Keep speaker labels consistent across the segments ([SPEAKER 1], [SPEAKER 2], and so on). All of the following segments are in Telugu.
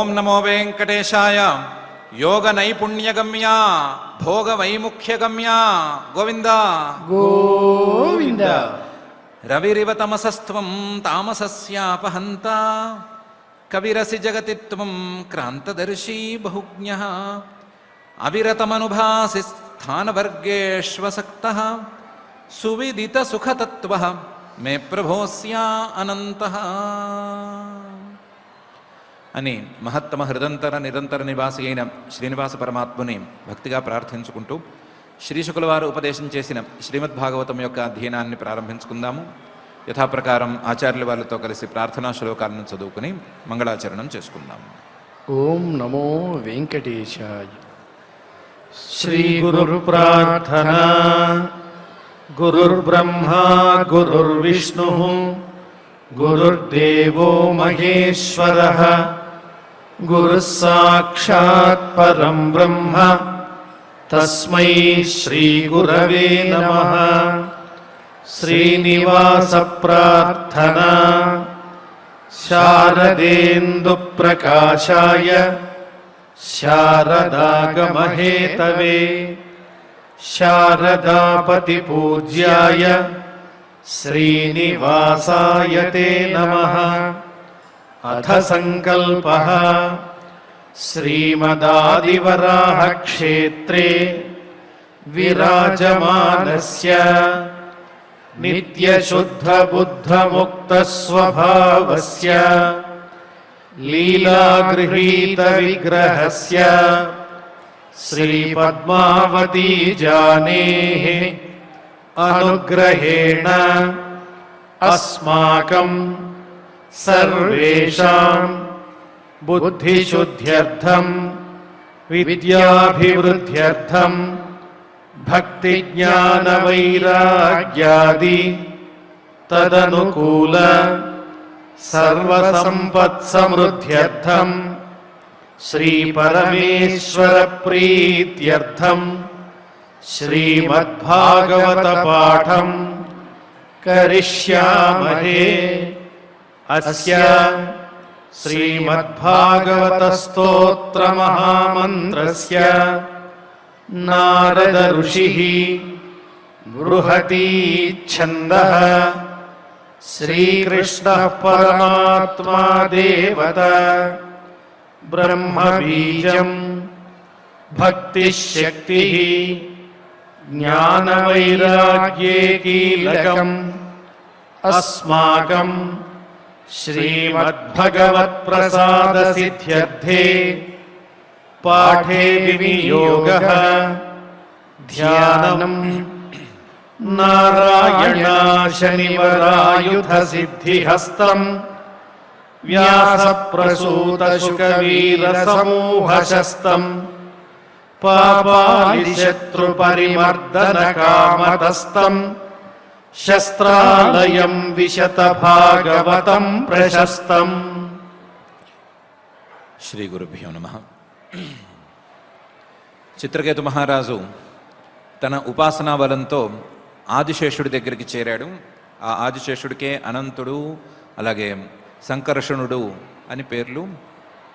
[SPEAKER 1] ఓం నమో వెంకటేశాయ. యోగ నైపుణ్యగమ్యా భోగ వైముఖ్యగమ్యా గోవింద
[SPEAKER 2] గోవింద.
[SPEAKER 1] రవిరివ తమసస్త్వం తామసస్యాపహంత కవిరసి జగతి త్వం క్రాంతదర్శీ బహుజ్ఞః అవిరతమనుభాసి స్థానవర్గేష్వసక్తః సువిదిత సుఖతత్వః మే ప్రభోస్యా అనంతః అని మహత్తమ హృదంతర నిరంతర నివాసి అయిన శ్రీనివాస పరమాత్ముని భక్తిగా ప్రార్థించుకుంటూ శ్రీశుకుల వారు ఉపదేశం చేసిన శ్రీమద్భాగవతం యొక్క అధ్యయనాన్ని ప్రారంభించుకుందాము. యథాప్రకారం ఆచార్యుల వారితో కలిసి ప్రార్థనా శ్లోకాలను చదువుకుని మంగళాచరణం చేసుకుందాము.
[SPEAKER 2] ఓం నమో వెంకటేశాయ.
[SPEAKER 3] శ్రీ గురు ప్రార్థనా. గురుర్బ్రహ్మా గురుర్విష్ణు గురుర్దేవో మహేశ్వరః గురుః సాక్షాత్ పరం బ్రహ్మ తస్మై శ్రీ గురవే నమః. శ్రీనివాస ప్రార్థనా. శారదేందు ప్రకాశాయ శారదాగమహేతవే శారదాపతి పూజ్యాయ శ్రీనివాసాయ తే నమః. అథ సంకల్పః. శ్రీమదాదివరాహ క్షేత్రే విరాజమానస్య నిత్యశుద్ధ బుద్ధ ముక్త స్వభావస్య లీలాగృహీత విగ్రహస్య శ్రీ పద్మావతీ జానేః అనుగ్రహేణ అస్మాకం సర్వేషాం బుద్ధిశుద్ధ్యర్థం విద్యాభివృద్ధ్యర్థం భక్తి జ్ఞాన వైరాగ్యాది తదనుకూల సర్వసంపత్సమృద్ధ్యర్థం శ్రీ పరమేశ్వర ప్రీత్యర్థం శ్రీమద్భాగవత పాఠం కరిష్యామహే. అస్య శ్రీమద్భాగవత స్తోత్ర మహామంత్రస్య నారద ఋషిః బృహతీ ఛందః శ్రీకృష్ణః పరమాత్మా దేవత బ్రహ్మ బీజం భక్తిశక్తిః జ్ఞానవైరాగ్యే కీలకం అస్మాకం శ్రీమద్భగవత్ప్రసాదసిద్ధ్యర్థే పాఠే వినియోగః. ధ్యానం నారాయణాశనివరాయుధసిద్ధిహస్తం వ్యాసప్రసూతశుకవీరసమూహశస్తం పాపాలిశత్రుపరిమర్దనకామదస్తం శస్త్రాలయం విశతభాగవతం ప్రశస్తం.
[SPEAKER 1] శ్రీ గురుభ్యో నమః. చిత్రకేతు మహారాజు తన ఉపాసనా బలంతో ఆదిశేషుడి దగ్గరికి చేరాడు. ఆ ఆదిశేషుడికే అనంతుడు అలాగే సంకర్షణుడు అని పేర్లు.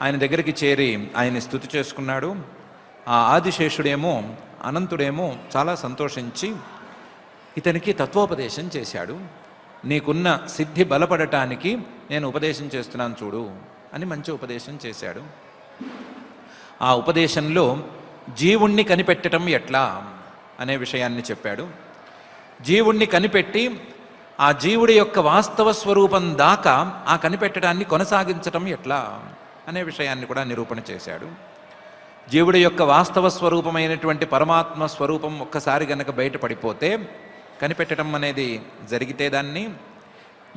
[SPEAKER 1] ఆయన దగ్గరికి చేరి ఆయన్ని స్తుతి చేసుకున్నాడు. ఆ ఆదిశేషుడేమో అనంతుడేమో చాలా సంతోషించి ఇతనికి తత్వోపదేశం చేశాడు. నీకున్న సిద్ధి బలపడటానికి నేను ఉపదేశం చేస్తున్నాను చూడు అని మంచి ఉపదేశం చేశాడు. ఆ ఉపదేశంలో జీవుణ్ణి కనిపెట్టడం ఎట్లా అనే విషయాన్ని చెప్పాడు. జీవుణ్ణి కనిపెట్టి ఆ జీవుడి యొక్క వాస్తవ స్వరూపం దాకా ఆ కనిపెట్టడాన్ని కొనసాగించటం ఎట్లా అనే విషయాన్ని కూడా నిరూపణ చేశాడు. జీవుడి యొక్క వాస్తవ స్వరూపమైనటువంటి పరమాత్మ స్వరూపం ఒక్కసారి గనక బయటపడిపోతే కనిపెట్టడం అనేది జరిగితే దాన్ని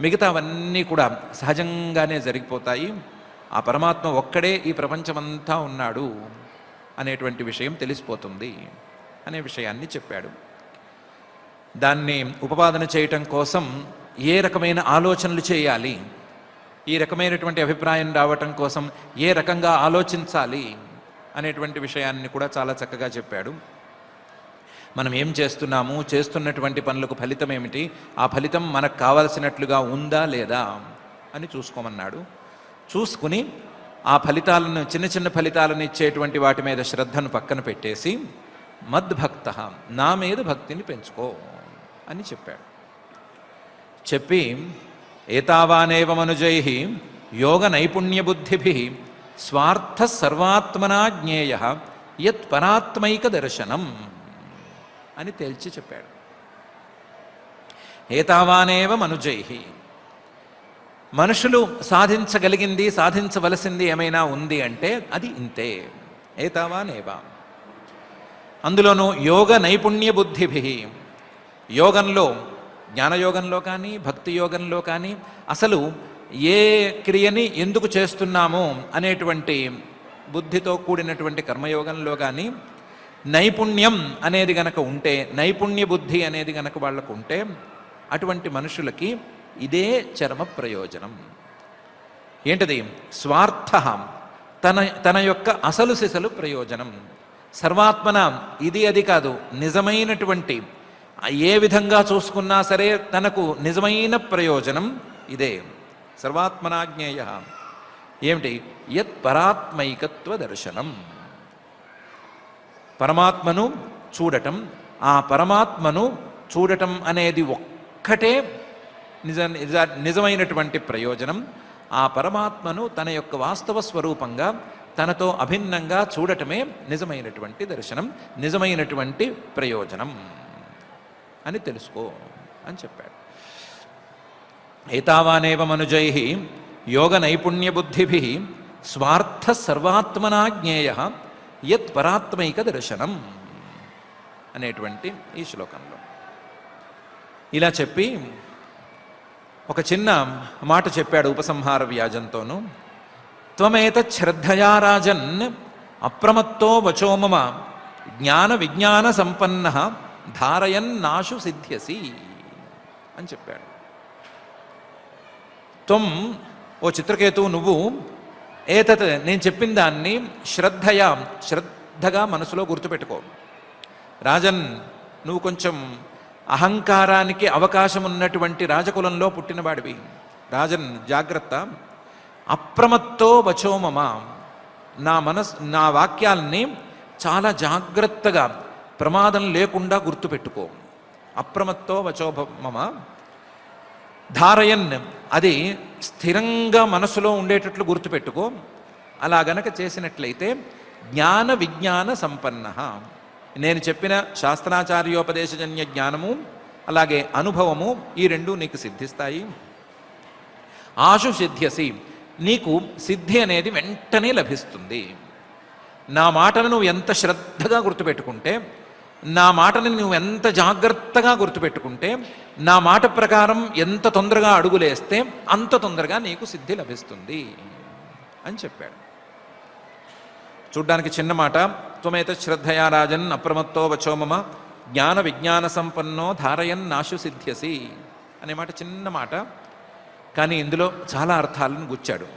[SPEAKER 1] మిగతావన్నీ కూడా సహజంగానే జరిగిపోతాయి. ఆ పరమాత్మ ఒక్కడే ఈ ప్రపంచమంతా ఉన్నాడు అనేటువంటి విషయం తెలిసిపోతుంది అనే విషయాన్ని చెప్పాడు. దాన్ని ఉపపాదన చేయటం కోసం ఏ రకమైన ఆలోచనలు చేయాలి, ఈ రకమైనటువంటి అభిప్రాయం రావటం కోసం ఏ రకంగా ఆలోచించాలి అనేటువంటి విషయాన్ని కూడా చాలా చక్కగా చెప్పాడు. మనం ఏం చేస్తున్నాము, చేస్తున్నటువంటి పనులకు ఫలితం ఏమిటి, ఆ ఫలితం మనకు కావలసినట్లుగా ఉందా లేదా అని చూసుకోమన్నాడు. చూసుకుని ఆ ఫలితాలను, చిన్న చిన్న ఫలితాలను ఇచ్చేటువంటి వాటి మీద శ్రద్ధను పక్కన పెట్టేసి మద్భక్త, నా మీద భక్తిని పెంచుకో అని చెప్పాడు. చెప్పి ఏతావానేవ మనుజై యోగ నైపుణ్య బుద్ధిభి స్వార్థ సర్వాత్మనా జ్ఞేయ యత్ పరాత్మైక దర్శనం అని తేల్చి చెప్పాడు. ఏతావానేవ మనుజై, మనుషులు సాధించగలిగింది, సాధించవలసింది ఏమైనా ఉంది అంటే అది ఇంతే. ఏతావానేవ, అందులోనూ యోగ నైపుణ్య బుద్ధిభి, యోగంలో, జ్ఞానయోగంలో కానీ భక్తి యోగంలో కానీ అసలు ఏ క్రియని ఎందుకు చేస్తున్నామో అనేటువంటి బుద్ధితో కూడినటువంటి కర్మయోగంలో కానీ నైపుణ్యం అనేది గనక ఉంటే, నైపుణ్య బుద్ధి అనేది గనక వాళ్ళకు ఉంటే అటువంటి మనుషులకి ఇదే చరమ ప్రయోజనం. ఏంటది? స్వార్థ, తన యొక్క అసలు సిసలు ప్రయోజనం. సర్వాత్మన, ఇది అది కాదు, నిజమైనటువంటి, ఏ విధంగా చూసుకున్నా సరే తనకు నిజమైన ప్రయోజనం ఇదే. సర్వాత్మనా జ్ఞేయ ఏమిటి? యత్ పరాత్మైకత్వ దర్శనం, పరమాత్మను చూడటం. ఆ పరమాత్మను చూడటం అనేది ఒక్కటే నిజమైనటువంటి ప్రయోజనం. ఆ పరమాత్మను తన యొక్క వాస్తవ స్వరూపంగా, తనతో అభిన్నంగా చూడటమే నిజమైనటువంటి దర్శనం, నిజమైనటువంటి ప్రయోజనం అని తెలుసుకో అని చెప్పాడు. ఏతావానేవ మనుజై యోగ నైపుణ్య బుద్ధిభి స్వార్థ సర్వాత్మనా జ్ఞేయ యత్ పరాత్మైక దర్శనం అనేటువంటి ఈ శ్లోకంలో ఇలా చెప్పి ఒక చిన్న మాట చెప్పాడు ఉపసంహార వ్యాజంతోనూ. త్వమేతత్ శ్రద్ధయా రాజన్ అప్రమత్తో వచో మమ జ్ఞాన విజ్ఞాన సంపన్న ధారయన్నాశు సిద్ధ్యసి అని చెప్పాడు. త్వం, ఓ చిత్రకేతు, నువ్వు ఏతత్, నేను చెప్పిన దాన్ని శ్రద్ధయా, శ్రద్ధగా మనసులో గుర్తుపెట్టుకో. రాజన్, నువ్వు కొంచెం అహంకారానికి అవకాశం ఉన్నటువంటి రాజకులంలో పుట్టినవాడివి. రాజన్, జాగ్రత్త. అప్రమత్తో వచో మమ, నా వాక్యాల్ని చాలా జాగ్రత్తగా, ప్రమాదం లేకుండా గుర్తుపెట్టుకో. అప్రమత్తో వచో మమ ధారయన్, అది స్థిరంగా మనసులో ఉండేటట్లు గుర్తుపెట్టుకో. అలా గనక చేసినట్లయితే జ్ఞాన విజ్ఞాన సంపన్న, నేను చెప్పిన శాస్త్రాచార్యోపదేశజన్య జ్ఞానము అలాగే అనుభవము, ఈ రెండూ నీకు సిద్ధిస్తాయి. ఆశు సిద్ధ్యసి, నీకు సిద్ధి అనేది వెంటనే లభిస్తుంది. నా మాటను నువ్వు ఎంత శ్రద్ధగా గుర్తుపెట్టుకుంటే, నా మాటని నువ్వు ఎంత జాగ్రత్తగా గుర్తుపెట్టుకుంటే, నా మాట ప్రకారం ఎంత తొందరగా అడుగులేస్తే అంత తొందరగా నీకు సిద్ధి లభిస్తుంది అని చెప్పాడు. చూడ్డానికి చిన్న మాట. త్వమేత శ్రద్ధయా రాజన్ అప్రమత్తో వచో మమ జ్ఞాన విజ్ఞాన సంపన్నో ధారయన్ నాశు సిద్ధ్యసి అనే మాట చిన్న మాట, కానీ ఇందులో చాలా అర్థాలను గుచ్చాడు.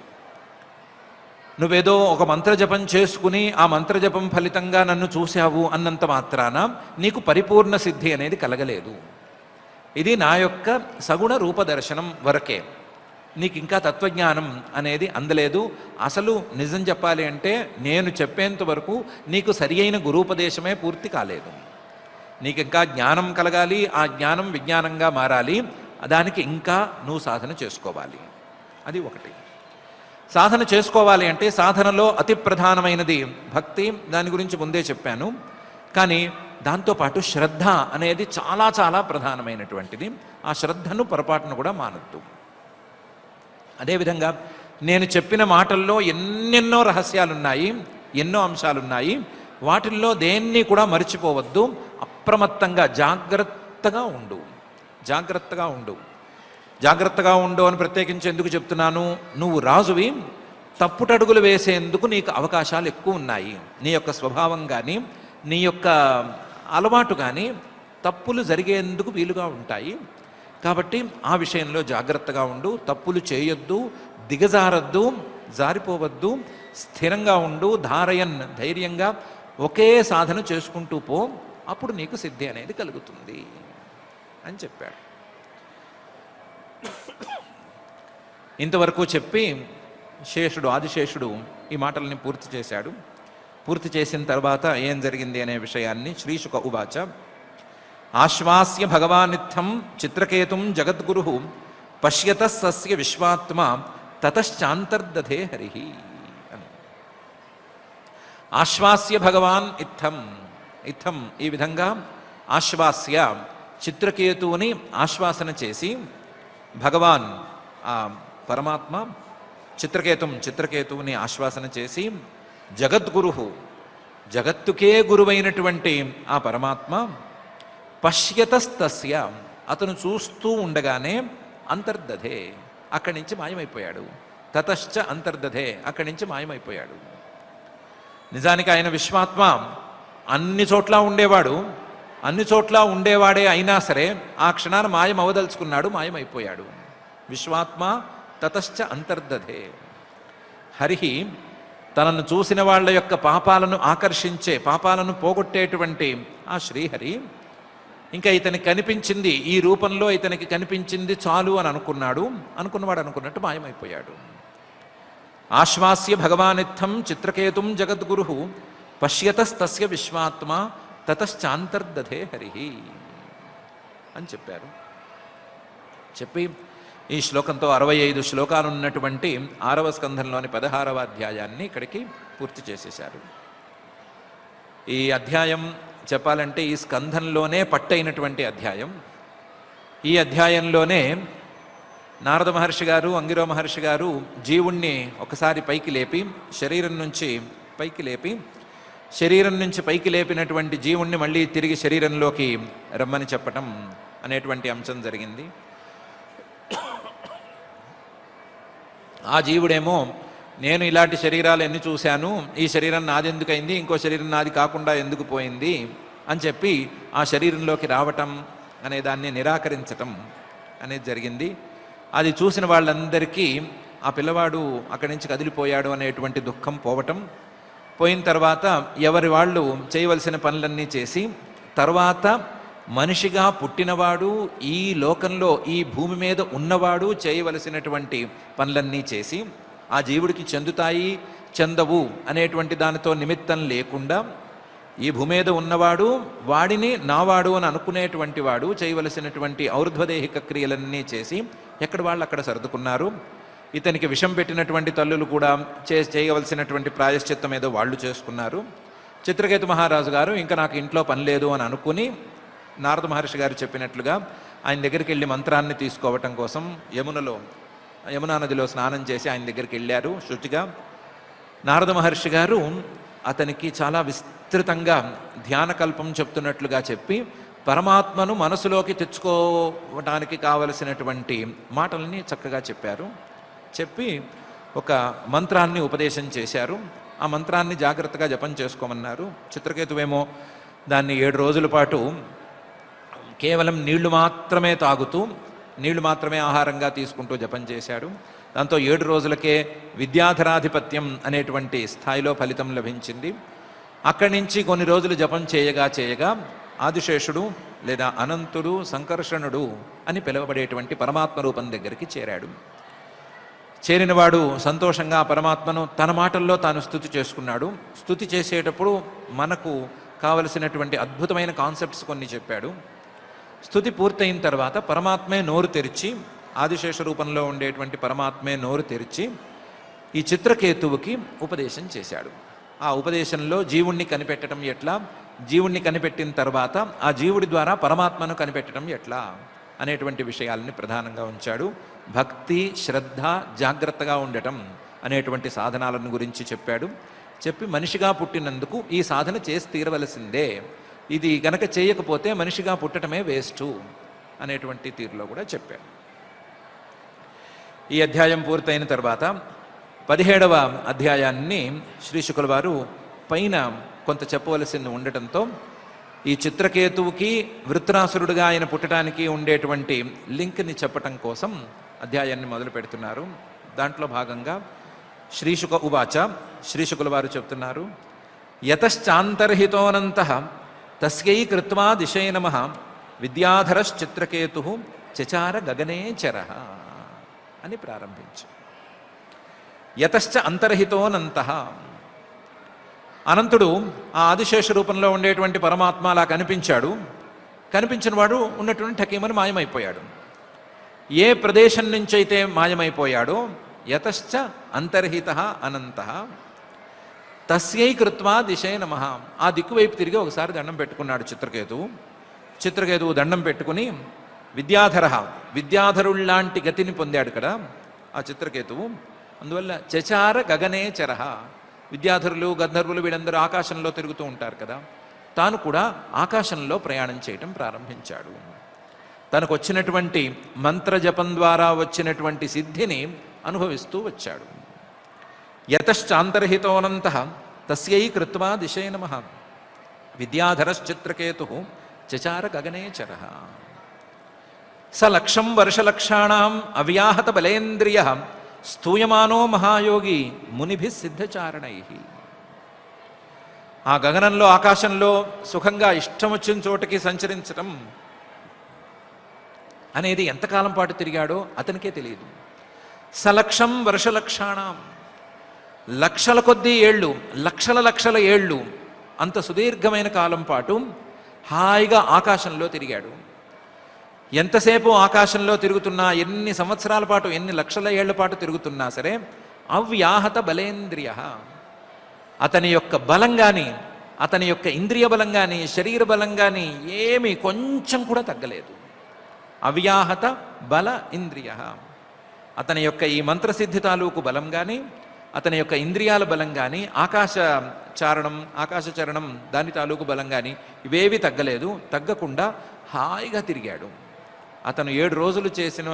[SPEAKER 1] నువ్వేదో ఒక మంత్రజపం చేసుకుని ఆ మంత్రజపం ఫలితంగా నన్ను చూశావు అన్నంత మాత్రాన నీకు పరిపూర్ణ సిద్ధి అనేది కలగలేదు. ఇది నా యొక్క సగుణ రూపదర్శనం వరకే, నీకు ఇంకా తత్వజ్ఞానం అనేది అందలేదు. అసలు నిజం చెప్పాలి అంటే నేను చెప్పేంత వరకు నీకు సరి అయిన గురూపదేశమే పూర్తి కాలేదు. నీకు ఇంకా జ్ఞానం కలగాలి, ఆ జ్ఞానం విజ్ఞానంగా మారాలి, దానికి ఇంకా నువ్వు సాధన చేసుకోవాలి. అది ఒకటి. సాధన చేసుకోవాలి అంటే సాధనలో అతి ప్రధానమైనది భక్తి, దాని గురించి ముందే చెప్పాను. కానీ దాంతోపాటు శ్రద్ధ అనేది చాలా చాలా ప్రధానమైనటువంటిది. ఆ శ్రద్ధను పొరపాటును కూడా మానొద్దు. అదేవిధంగా నేను చెప్పిన మాటల్లో ఎన్నెన్నో రహస్యాలున్నాయి, ఎన్నో అంశాలున్నాయి. వాటిల్లో దేన్ని కూడా మర్చిపోవద్దు. అప్రమత్తంగా జాగ్రత్తగా ఉండు. జాగ్రత్తగా ఉండు. జాగ్రత్తగా ఉండు అని ప్రత్యేకించి ఎందుకు చెప్తున్నాను? నువ్వు రాజువి, తప్పుటడుగులు వేసేందుకు నీకు అవకాశాలు ఎక్కువ ఉన్నాయి. నీ యొక్క స్వభావం కానీ నీ యొక్క అలవాటు కానీ తప్పులు జరిగేందుకు వీలుగా ఉంటాయి. కాబట్టి ఆ విషయంలో జాగ్రత్తగా ఉండు. తప్పులు చేయొద్దు, దిగజారద్దు, జారిపోవద్దు, స్థిరంగా ఉండు. ధారయన్, ధైర్యంగా ఒకే సాధన చేసుకుంటూ పో, అప్పుడు నీకు సిద్ధి అనేది కలుగుతుంది అని చెప్పాడు. ఇంతవరకు చెప్పి శేషుడు, ఆదిశేషుడు ఈ మాటల్ని పూర్తి చేశాడు. పూర్తి చేసిన తర్వాత ఏం జరిగింది అనే విషయాన్ని శ్రీశుక ఉవాచ. ఆశ్వాస్య భగవానిత్థం చిత్రకేతుం జగద్గురు పశ్యత సస్య విశ్వాత్మ తతశ్చాంతర్దధే హరి అని. ఆశ్వాస్య భగవాన్ ఇత్థం, ఇత్థం ఈ విధంగా ఆశ్వాస్య చిత్రకేతువుని ఆశ్వాసన చేసి భగవాన్ ఆ పరమాత్మ చిత్రకేతువుని ఆశ్వాసన చేసి జగద్గురు జగత్తుకే గురువైనటువంటి ఆ పరమాత్మ పశ్యతస్తస్య అతను చూస్తూ ఉండగానే అంతర్దధే అక్కడి నుంచి మాయమైపోయాడు. తతశ్చ అంతర్దధే అక్కడి నుంచి మాయమైపోయాడు. నిజానికి ఆయన విశ్వాత్మ అన్ని చోట్ల ఉండేవాడు, అన్ని చోట్ల ఉండేవాడే అయినా సరే ఆ క్షణాన మాయమవదలుచుకున్నాడు, మాయమైపోయాడు. విశ్వాత్మ తతశ్చ అంతర్దధే. హరి తనను చూసిన వాళ్ళ యొక్క పాపాలను ఆకర్షించే, పాపాలను పోగొట్టేటువంటి ఆ శ్రీహరి ఇంకా ఇతనికి కనిపించింది, ఈ రూపంలో ఇతనికి కనిపించింది చాలు అని అనుకున్నవాడు అనుకున్నట్టు మాయమైపోయాడు. ఆశ్వాస్య భగవానిత్థం చిత్రకేతుం జగద్గురు పశ్యతస్తస్య విశ్వాత్మ తతశ్చాంతర్దధే హరి అని చెప్పారు. చెప్పి ఈ శ్లోకంతో 65 శ్లోకాలు ఉన్నటువంటి 6వ స్కంధంలోని 16వ అధ్యాయాన్ని ఇక్కడికి పూర్తి చేసేశారు. ఈ అధ్యాయం చెప్పాలంటే ఈ స్కంధంలోనే పట్టైనటువంటి అధ్యాయం. ఈ అధ్యాయంలోనే నారద మహర్షి గారు, అంగిరో మహర్షి గారు జీవుణ్ణి ఒకసారి పైకి లేపి, శరీరం నుంచి పైకి లేపినటువంటి జీవుణ్ణి మళ్ళీ తిరిగి శరీరంలోకి రమ్మని చెప్పటం అనేటువంటి అంశం జరిగింది. ఆ జీవుడేమో నేను ఇలాంటి శరీరాలు ఎన్ని చూశాను, ఈ శరీరం నాది ఎందుకైంది, ఇంకో శరీరం నాది కాకుండా ఎందుకు పోయింది అని చెప్పి ఆ శరీరంలోకి రావటం అనే దాన్ని నిరాకరించటం అనేది జరిగింది. అది చూసిన వాళ్ళందరికీ ఆ పిల్లవాడు అక్కడి నుంచి కదిలిపోయాడు అనేటువంటి దుఃఖం పోయిన తర్వాత ఎవరి వాళ్ళు చేయవలసిన పనులన్నీ చేసి, తర్వాత మనిషిగా పుట్టినవాడు, ఈ లోకంలో ఈ భూమి మీద ఉన్నవాడు చేయవలసినటువంటి పనులన్నీ చేసి ఆ జీవుడికి చెందుతాయి చెందవు అనేటువంటి దానితో నిమిత్తం లేకుండా ఈ భూమి మీద ఉన్నవాడు వాడిని నావాడు అని అనుకునేటువంటి వాడు చేయవలసినటువంటి ఔర్ధ్వదేహిక క్రియలన్నీ చేసి ఎక్కడ వాళ్ళు అక్కడ సర్దుకున్నారు. ఇతనికి విషం పెట్టినటువంటి తల్లులు కూడా చేయవలసినటువంటి ప్రాయశ్చిత్తం ఏదో వాళ్ళు చేసుకున్నారు. చిత్రకేతు మహారాజు గారు ఇంకా నాకు ఇంట్లో పని లేదు అని అనుకుని నారద మహర్షి గారు చెప్పినట్లుగా ఆయన దగ్గరికి వెళ్ళి మంత్రాన్ని తీసుకోవటం కోసం యమునా నదిలో స్నానం చేసి ఆయన దగ్గరికి వెళ్ళారు శుచిగా. నారద మహర్షి గారు అతనికి చాలా విస్తృతంగా ధ్యానకల్పం చెప్తున్నట్లుగా చెప్పి పరమాత్మను మనసులోకి తెచ్చుకోవటానికి కావలసినటువంటి మాటల్ని చక్కగా చెప్పారు. చెప్పి ఒక మంత్రాన్ని ఉపదేశం చేశారు. ఆ మంత్రాన్ని జాగ్రత్తగా జపం చేసుకోమన్నారు. చిత్రకేతువేమో దాన్ని 7 రోజుల పాటు కేవలం నీళ్లు మాత్రమే తాగుతూ, నీళ్లు మాత్రమే ఆహారంగా తీసుకుంటూ జపం చేశాడు. దాంతో 7 రోజులకే విద్యాధరాధిపత్యం అనేటువంటి స్థాయిలో ఫలితం లభించింది. అక్కడి నుంచి కొన్ని రోజులు జపం చేయగా ఆదిశేషుడు లేదా అనంతుడు, సంకర్షణుడు అని పిలువబడేటువంటి పరమాత్మ రూపం దగ్గరికి చేరాడు. చేరినవాడు సంతోషంగా పరమాత్మను తన మాటల్లో తాను స్తుతి చేసుకున్నాడు. స్తుతి చేసేటప్పుడు మనకు కావలసినటువంటి అద్భుతమైన కాన్సెప్ట్స్ కొన్ని చెప్పాడు. స్తుతి పూర్తయిన తర్వాత పరమాత్మే నోరు తెరిచి, ఆదిశేష రూపంలో ఉండేటువంటి పరమాత్మే నోరు తెరిచి ఈ చిత్రకేతువుకి ఉపదేశం చేశాడు. ఆ ఉపదేశంలో జీవుణ్ణి కనిపెట్టడం ఎట్లా, జీవుణ్ణి కనిపెట్టిన తర్వాత ఆ జీవుడి ద్వారా పరమాత్మను కనిపెట్టడం ఎట్లా అనేటువంటి విషయాలని ప్రధానంగా ఉంచాడు. భక్తి, శ్రద్ధ, జాగ్రత్తగా ఉండటం అనేటువంటి సాధనాలను గురించి చెప్పాడు. చెప్పి మనిషిగా పుట్టినందుకు ఈ సాధన చేసి తీరవలసిందే, ఇది గనక చేయకపోతే మనిషిగా పుట్టడమే వేస్టు అనేటువంటి తీరులో కూడా చెప్పాడు. ఈ అధ్యాయం పూర్తయిన తర్వాత 17వ అధ్యాయాన్ని శ్రీ శుకుల వారు పైన కొంత చెప్పవలసింది ఉండటంతో ఈ చిత్రకేతువుకి వృత్రాసురుడుగా ఆయన పుట్టడానికి ఉండేటువంటి లింక్ని చెప్పటం కోసం అధ్యాయాన్ని మొదలు పెడుతున్నారు. దాంట్లో భాగంగా శ్రీశుక ఉవాచ, శ్రీశుకుల వారు చెప్తున్నారు, యతశ్చాంతర్హితోనంత తస్యై కృత్వా దిశై నమః విద్యాధరశ్చిత్రకేతు చచార గగనే చరః అని ప్రారంభించు. యతశ్చ అంతర్హితోనంతః. అనంతుడు ఆ ఆదిశేష రూపంలో ఉండేటువంటి పరమాత్మ అలా కనిపించాడు. కనిపించిన వాడు ఉన్నటువంటి ఠకీమని మాయమైపోయాడు. ఏ ప్రదేశం నుంచి అయితే మాయమైపోయాడో యతశ్చ అంతర్హితః అనంతః తస్యై కృత్వా దిశే నమః. ఆ దిక్కువైపు తిరిగి ఒకసారి దండం పెట్టుకున్నాడు చిత్రకేతువు. చిత్రకేతువు దండం పెట్టుకుని విద్యాధరుల్లాంటి గతిని పొందాడు కదా ఆ చిత్రకేతువు. అందువల్ల చచార గగనే చరహ. విద్యాధరులు గంధర్వులు వీళ్ళందరూ ఆకాశంలో తిరుగుతూ ఉంటారు కదా, తాను కూడా ఆకాశంలో ప్రయాణం చేయటం ప్రారంభించాడు. తనకు వచ్చినటువంటి మంత్రజపం ద్వారా వచ్చినటువంటి సిద్ధిని అనుభవిస్తూ వచ్చాడు. యతశ్చాంతర్హితోనంతః తస్యై కృత్వా దిశే నమః విద్యాధరశ్చిత్రకేతు చచార గగనే చరః. స లక్షం వర్షలక్షాణం అవ్యాహత బలేంద్రియ స్తూయమానో మహాయోగి మునిభిః సిద్ధచారణైః. ఆ గగనంలో ఆకాశంలో సుఖంగా ఇష్టం వచ్చిన చోటకి సంచరించటం అనేది ఎంతకాలం పాటు తిరిగాడో అతనికే తెలియదు. సలక్షం వర్షలక్షాణం, లక్షల కొద్దీ ఏళ్ళు, లక్షల ఏళ్ళు, అంత సుదీర్ఘమైన కాలం పాటు హాయిగా ఆకాశంలో తిరిగాడు. ఎంతసేపు ఆకాశంలో తిరుగుతున్నా, ఎన్ని సంవత్సరాల పాటు, ఎన్ని లక్షల ఏళ్ల పాటు తిరుగుతున్నా సరే అవ్యాహత బలేంద్రియ, అతని యొక్క బలం కానీ, అతని యొక్క ఇంద్రియ బలం కానీ, శరీర బలం కానీ ఏమీ కొంచెం కూడా తగ్గలేదు. అవ్యాహత బల ఇంద్రియ, అతని యొక్క ఈ మంత్రసిద్ధి తాలూకు బలం కానీ, అతని యొక్క ఇంద్రియాల బలం కానీ, ఆకాశచరణం దాని తాలూకు బలం కానీ ఇవేవి తగ్గలేదు. తగ్గకుండా హాయిగా తిరిగాడు. అతను 7 రోజులు చేసిన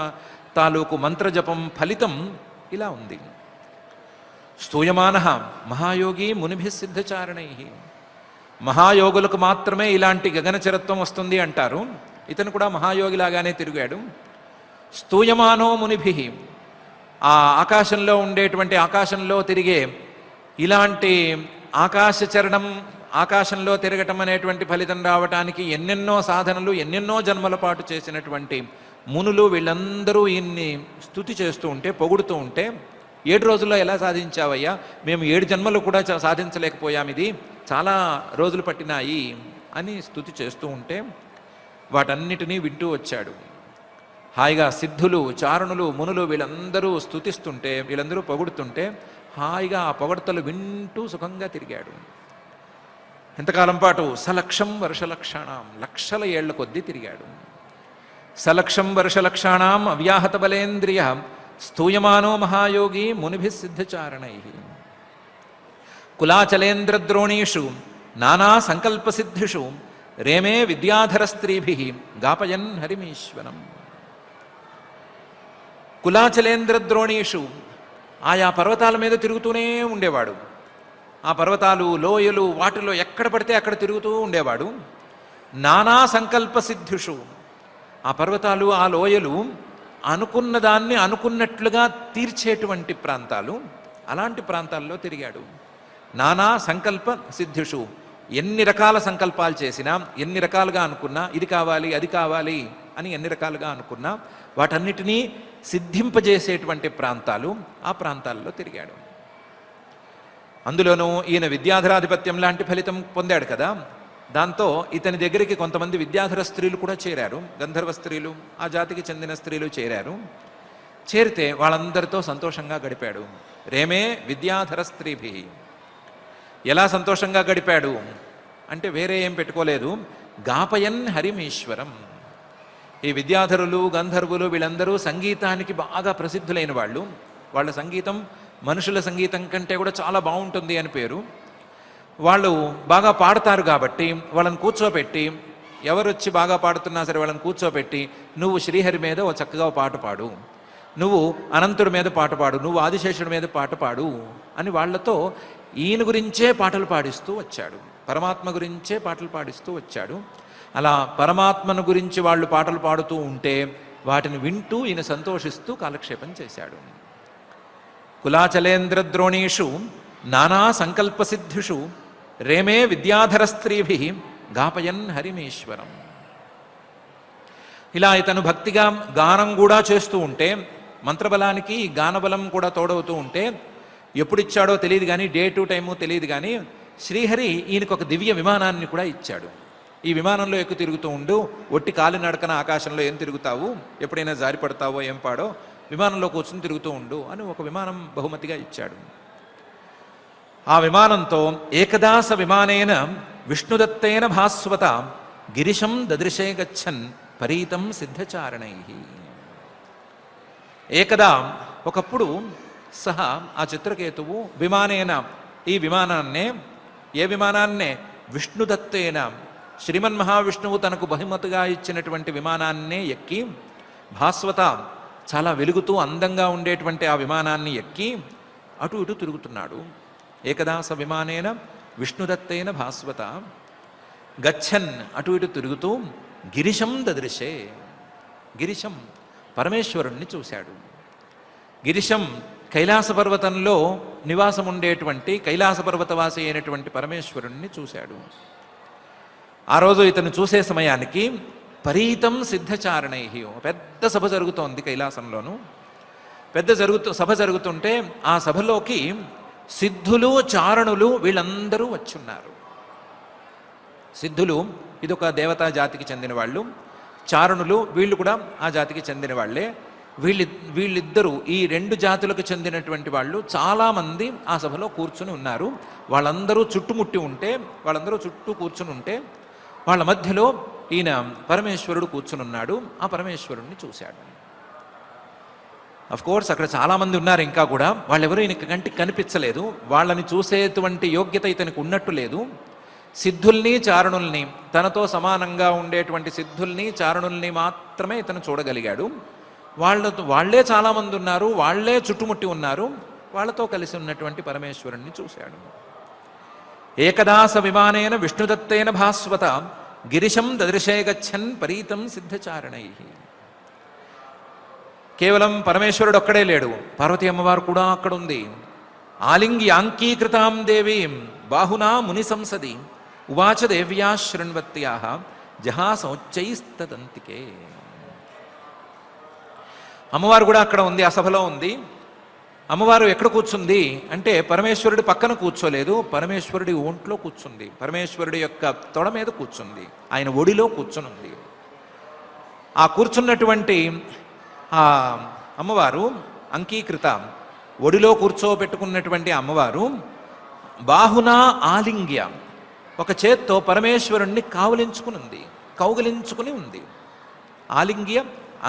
[SPEAKER 1] తాలూకు మంత్రజపం ఫలితం ఇలా ఉంది. స్తూయమానః మహాయోగి మునిభిః సిద్ధచారణైః. మహాయోగులకు మాత్రమే ఇలాంటి గగనచరత్వం వస్తుంది అంటారు. ఇతను కూడా మహాయోగిలాగానే తిరిగాడు. స్తూయమానో మునిభిః, ఆ ఆకాశంలో ఉండేటువంటి, ఆకాశంలో తిరిగే ఇలాంటి ఆకాశచరణం, ఆకాశంలో తిరగటం అనేటువంటి ఫలితం రావటానికి ఎన్నెన్నో సాధనలు, ఎన్నెన్నో జన్మల పాటు చేసినటువంటి మునులు వీళ్ళందరూ ఈయన్ని స్తుతి చేస్తూ ఉంటే, పొగుడుతూ ఉంటే, 7 రోజుల్లో ఎలా సాధించావయ్యా, మేము 7 జన్మలు కూడా సాధించలేకపోయాం, ఇది చాలా రోజులు పట్టినాయి అని స్తుతి చేస్తూ ఉంటే వాటన్నిటినీ వింటూ వచ్చాడు. హాయిగా సిద్ధులు, చారణులు, మునులు వీళ్ళందరూ స్తుతిస్తుంటే, వీళ్ళందరూ పొగుడుతుంటే హాయిగా ఆ పొగడ్తలు వింటూ సుఖంగా తిరిగాడు. ఎంతకాలం పాటు? సలక్షం వర్షలక్షాణం, లక్షల ఏళ్ల కొద్దీ తిరిగాడు. సలక్షం వర్షలక్షాణం అవ్యాహత బలేంద్రియ స్తూయమానో మహాయోగి మునిభిః సిద్ధచారణైః. కులాచలేంద్రద్రోణీషు నానా సంకల్పసిద్ధిషు రేమే విద్యాధరస్త్రీభిః గాపయన్ హరిమీశ్వరం. కులాచలేంద్రద్రోణీషు, ఆయా పర్వతాల మీద తిరుగుతూనే ఉండేవాడు. ఆ పర్వతాలు, లోయలు, వాటిలో ఎక్కడ పడితే అక్కడ తిరుగుతూ ఉండేవాడు. నానా సంకల్ప సిద్ధిషు, ఆ పర్వతాలు, ఆ లోయలు అనుకున్న దాన్ని అనుకున్నట్లుగా తీర్చేటువంటి ప్రాంతాలు, అలాంటి ప్రాంతాల్లో తిరిగాడు. నానా సంకల్ప సిద్ధిషు, ఎన్ని రకాల సంకల్పాలు చేసినా, ఎన్ని రకాలుగా అనుకున్నా, ఇది కావాలి అది కావాలి అని ఎన్ని రకాలుగా అనుకున్నా వాటన్నిటినీ సిద్ధింపజేసేటువంటి ప్రాంతాలు, ఆ ప్రాంతాల్లో తిరిగాడు. అందులోనూ ఈయన విద్యాధరాధిపత్యం లాంటి ఫలితం పొందాడు కదా, దాంతో ఇతని దగ్గరికి కొంతమంది విద్యాధర స్త్రీలు కూడా చేరారు. గంధర్వ స్త్రీలు, ఆ జాతికి చెందిన స్త్రీలు చేరారు. చేరితే వాళ్ళందరితో సంతోషంగా గడిపాడు. రేమే విద్యాధర స్త్రీభి. ఎలా సంతోషంగా గడిపాడు అంటే వేరే ఏం పెట్టుకోలేదు, గాపయన్ హరిమీశ్వరం. ఈ విద్యాధరులు, గంధర్వులు వీళ్ళందరూ సంగీతానికి బాగా ప్రసిద్ధులైన వాళ్ళు. వాళ్ళ సంగీతం మనుషుల సంగీతం కంటే కూడా చాలా బాగుంటుంది అని పేరు. వాళ్ళు బాగా పాడతారు కాబట్టి వాళ్ళని కూర్చోపెట్టి, ఎవరొచ్చి బాగా పాడుతున్నా సరే వాళ్ళని కూర్చోపెట్టి, నువ్వు శ్రీహరి మీద ఓ చక్కగా పాట పాడు, నువ్వు అనంతుడి మీద పాట పాడు, నువ్వు ఆదిశేషుడి మీద పాట పాడు అని వాళ్లతో ఈయన గురించే పాటలు పాడిస్తూ వచ్చాడు. పరమాత్మ గురించే పాటలు పాడిస్తూ వచ్చాడు. అలా పరమాత్మను గురించి వాళ్ళు పాటలు పాడుతూ ఉంటే వాటిని వింటూ ఈయన సంతోషిస్తూ కాలక్షేపం చేశాడు. కులాచలేంద్రద్రోణీషు నానా సంకల్పసిద్ధిషు రేమే విద్యాధర స్త్రీభి గాపయన్ హరిమీశ్వరం. ఇలా ఇతను భక్తిగా గానం కూడా చేస్తూ ఉంటే, మంత్రబలానికి గానబలం కూడా తోడవుతూ ఉంటే ఎప్పుడు ఇచ్చాడో తెలియదు కానీ, డేటు టైము తెలియదు కానీ, శ్రీహరి ఈయనకు ఒక దివ్య విమానాన్ని కూడా ఇచ్చాడు. ఈ విమానంలో ఎక్కువ తిరుగుతూ ఉండు, ఒట్టి కాలి నడకన ఆకాశంలో ఏం తిరుగుతావు, ఎప్పుడైనా జారి పడతావో ఏం పాడో, విమానంలో కూర్చుని తిరుగుతూ ఉండు అని ఒక విమానం బహుమతిగా ఇచ్చాడు. ఆ విమానంతో ఏకదాస విమానేన విష్ణుదత్తేన భాస్వత గిరిశం దదృశే గచ్చన్ పరీతం సిద్ధచారణై. ఏకదా ఒకప్పుడు సహా ఆ చిత్రకేతువు విమానేన, ఈ విమానాన్నే, ఏ విమానాన్నే, విష్ణుదత్తేన, శ్రీమన్ మహావిష్ణువు తనకు బహుమతిగా ఇచ్చినటువంటి విమానాన్నే ఎక్కి, భాస్వత చాలా వెలుగుతూ అందంగా ఉండేటువంటి ఆ విమానాన్ని ఎక్కి అటు ఇటు తిరుగుతున్నాడు. ఏకదాస విమానేన విష్ణుదత్తేన భాస్వత గచ్చన్, అటు ఇటు తిరుగుతూ గిరిశం దదృశే, గిరిశం పరమేశ్వరుణ్ణి చూశాడు. గిరిశం కైలాస పర్వతంలో నివాసం ఉండేటువంటి కైలాస పర్వతవాసి అయినటువంటి పరమేశ్వరుణ్ణి చూశాడు. ఆ రోజు ఇతను చూసే సమయానికి పరీతం సిద్ధచారణై, పెద్ద సభ జరుగుతోంది కైలాసంలోను. సభ జరుగుతుంటే ఆ సభలోకి సిద్ధులు చారణులు వీళ్ళందరూ వచ్చున్నారు. సిద్ధులు ఇదొక దేవతా జాతికి చెందిన వాళ్ళు, చారణులు వీళ్ళు కూడా ఆ జాతికి చెందిన వాళ్ళే. వీళ్ళిద్దరూ ఈ రెండు జాతులకు చెందినటువంటి వాళ్ళు చాలామంది ఆ సభలో కూర్చుని ఉన్నారు. వాళ్ళందరూ చుట్టుముట్టి ఉంటే, వాళ్ళందరూ చుట్టూ కూర్చుని ఉంటే వాళ్ళ మధ్యలో ఈయన పరమేశ్వరుడు కూర్చుని ఉన్నాడు. ఆ పరమేశ్వరుణ్ణి చూశాడు. కోర్స్ అక్కడ చాలామంది ఉన్నారు ఇంకా కూడా, వాళ్ళెవరూ ఈయనకి కంటికి కనిపించలేదు. వాళ్ళని చూసేటువంటి యోగ్యత ఇతనికి ఉన్నట్టు లేదు. సిద్ధుల్ని చారణుల్ని, తనతో సమానంగా ఉండేటువంటి సిద్ధుల్ని చారణుల్ని మాత్రమే ఇతను చూడగలిగాడు. వాళ్ళే చాలామంది ఉన్నారు, వాళ్ళే చుట్టుముట్టి ఉన్నారు. వాళ్ళతో కలిసి ఉన్నటువంటి పరమేశ్వరుణ్ణి చూశాడు. ఏకదాస విమానేన విష్ణుదత్తేన భాస్వత గిరిశం దదృశే గచ్చన్ పరీతం సిద్ధచారణై. కేవలం పరమేశ్వరుడు ఒక్కడే లేడు, పార్వతీ అమ్మవారు కూడా అక్కడ ఉంది. ఆలింగ్యాంకీకృతాం దేవీం బాహునా ముని సంసది ఉవాచ దేవ్యా శృణ్వత్యా జహాసౌచ్చైస్తదంతికే. అమ్మవారు కూడా అక్కడ ఉంది, ఆ సభలో ఉంది. అమ్మవారు ఎక్కడ కూర్చుంది అంటే పరమేశ్వరుడి పక్కన కూర్చోలేదు, పరమేశ్వరుడి ఒంట్లో కూర్చుంది, పరమేశ్వరుడి యొక్క తొడ మీద కూర్చుంది, ఆయన ఒడిలో కూర్చునుంది. ఆ కూర్చున్నటువంటి ఆ అమ్మవారు అంకీకృత, ఒడిలో కూర్చోబెట్టుకున్నటువంటి అమ్మవారు బాహునా ఆలింగ్య, ఒక చేత్తో పరమేశ్వరుణ్ణి కౌగిలించుకుని ఉంది. ఆలింగ్య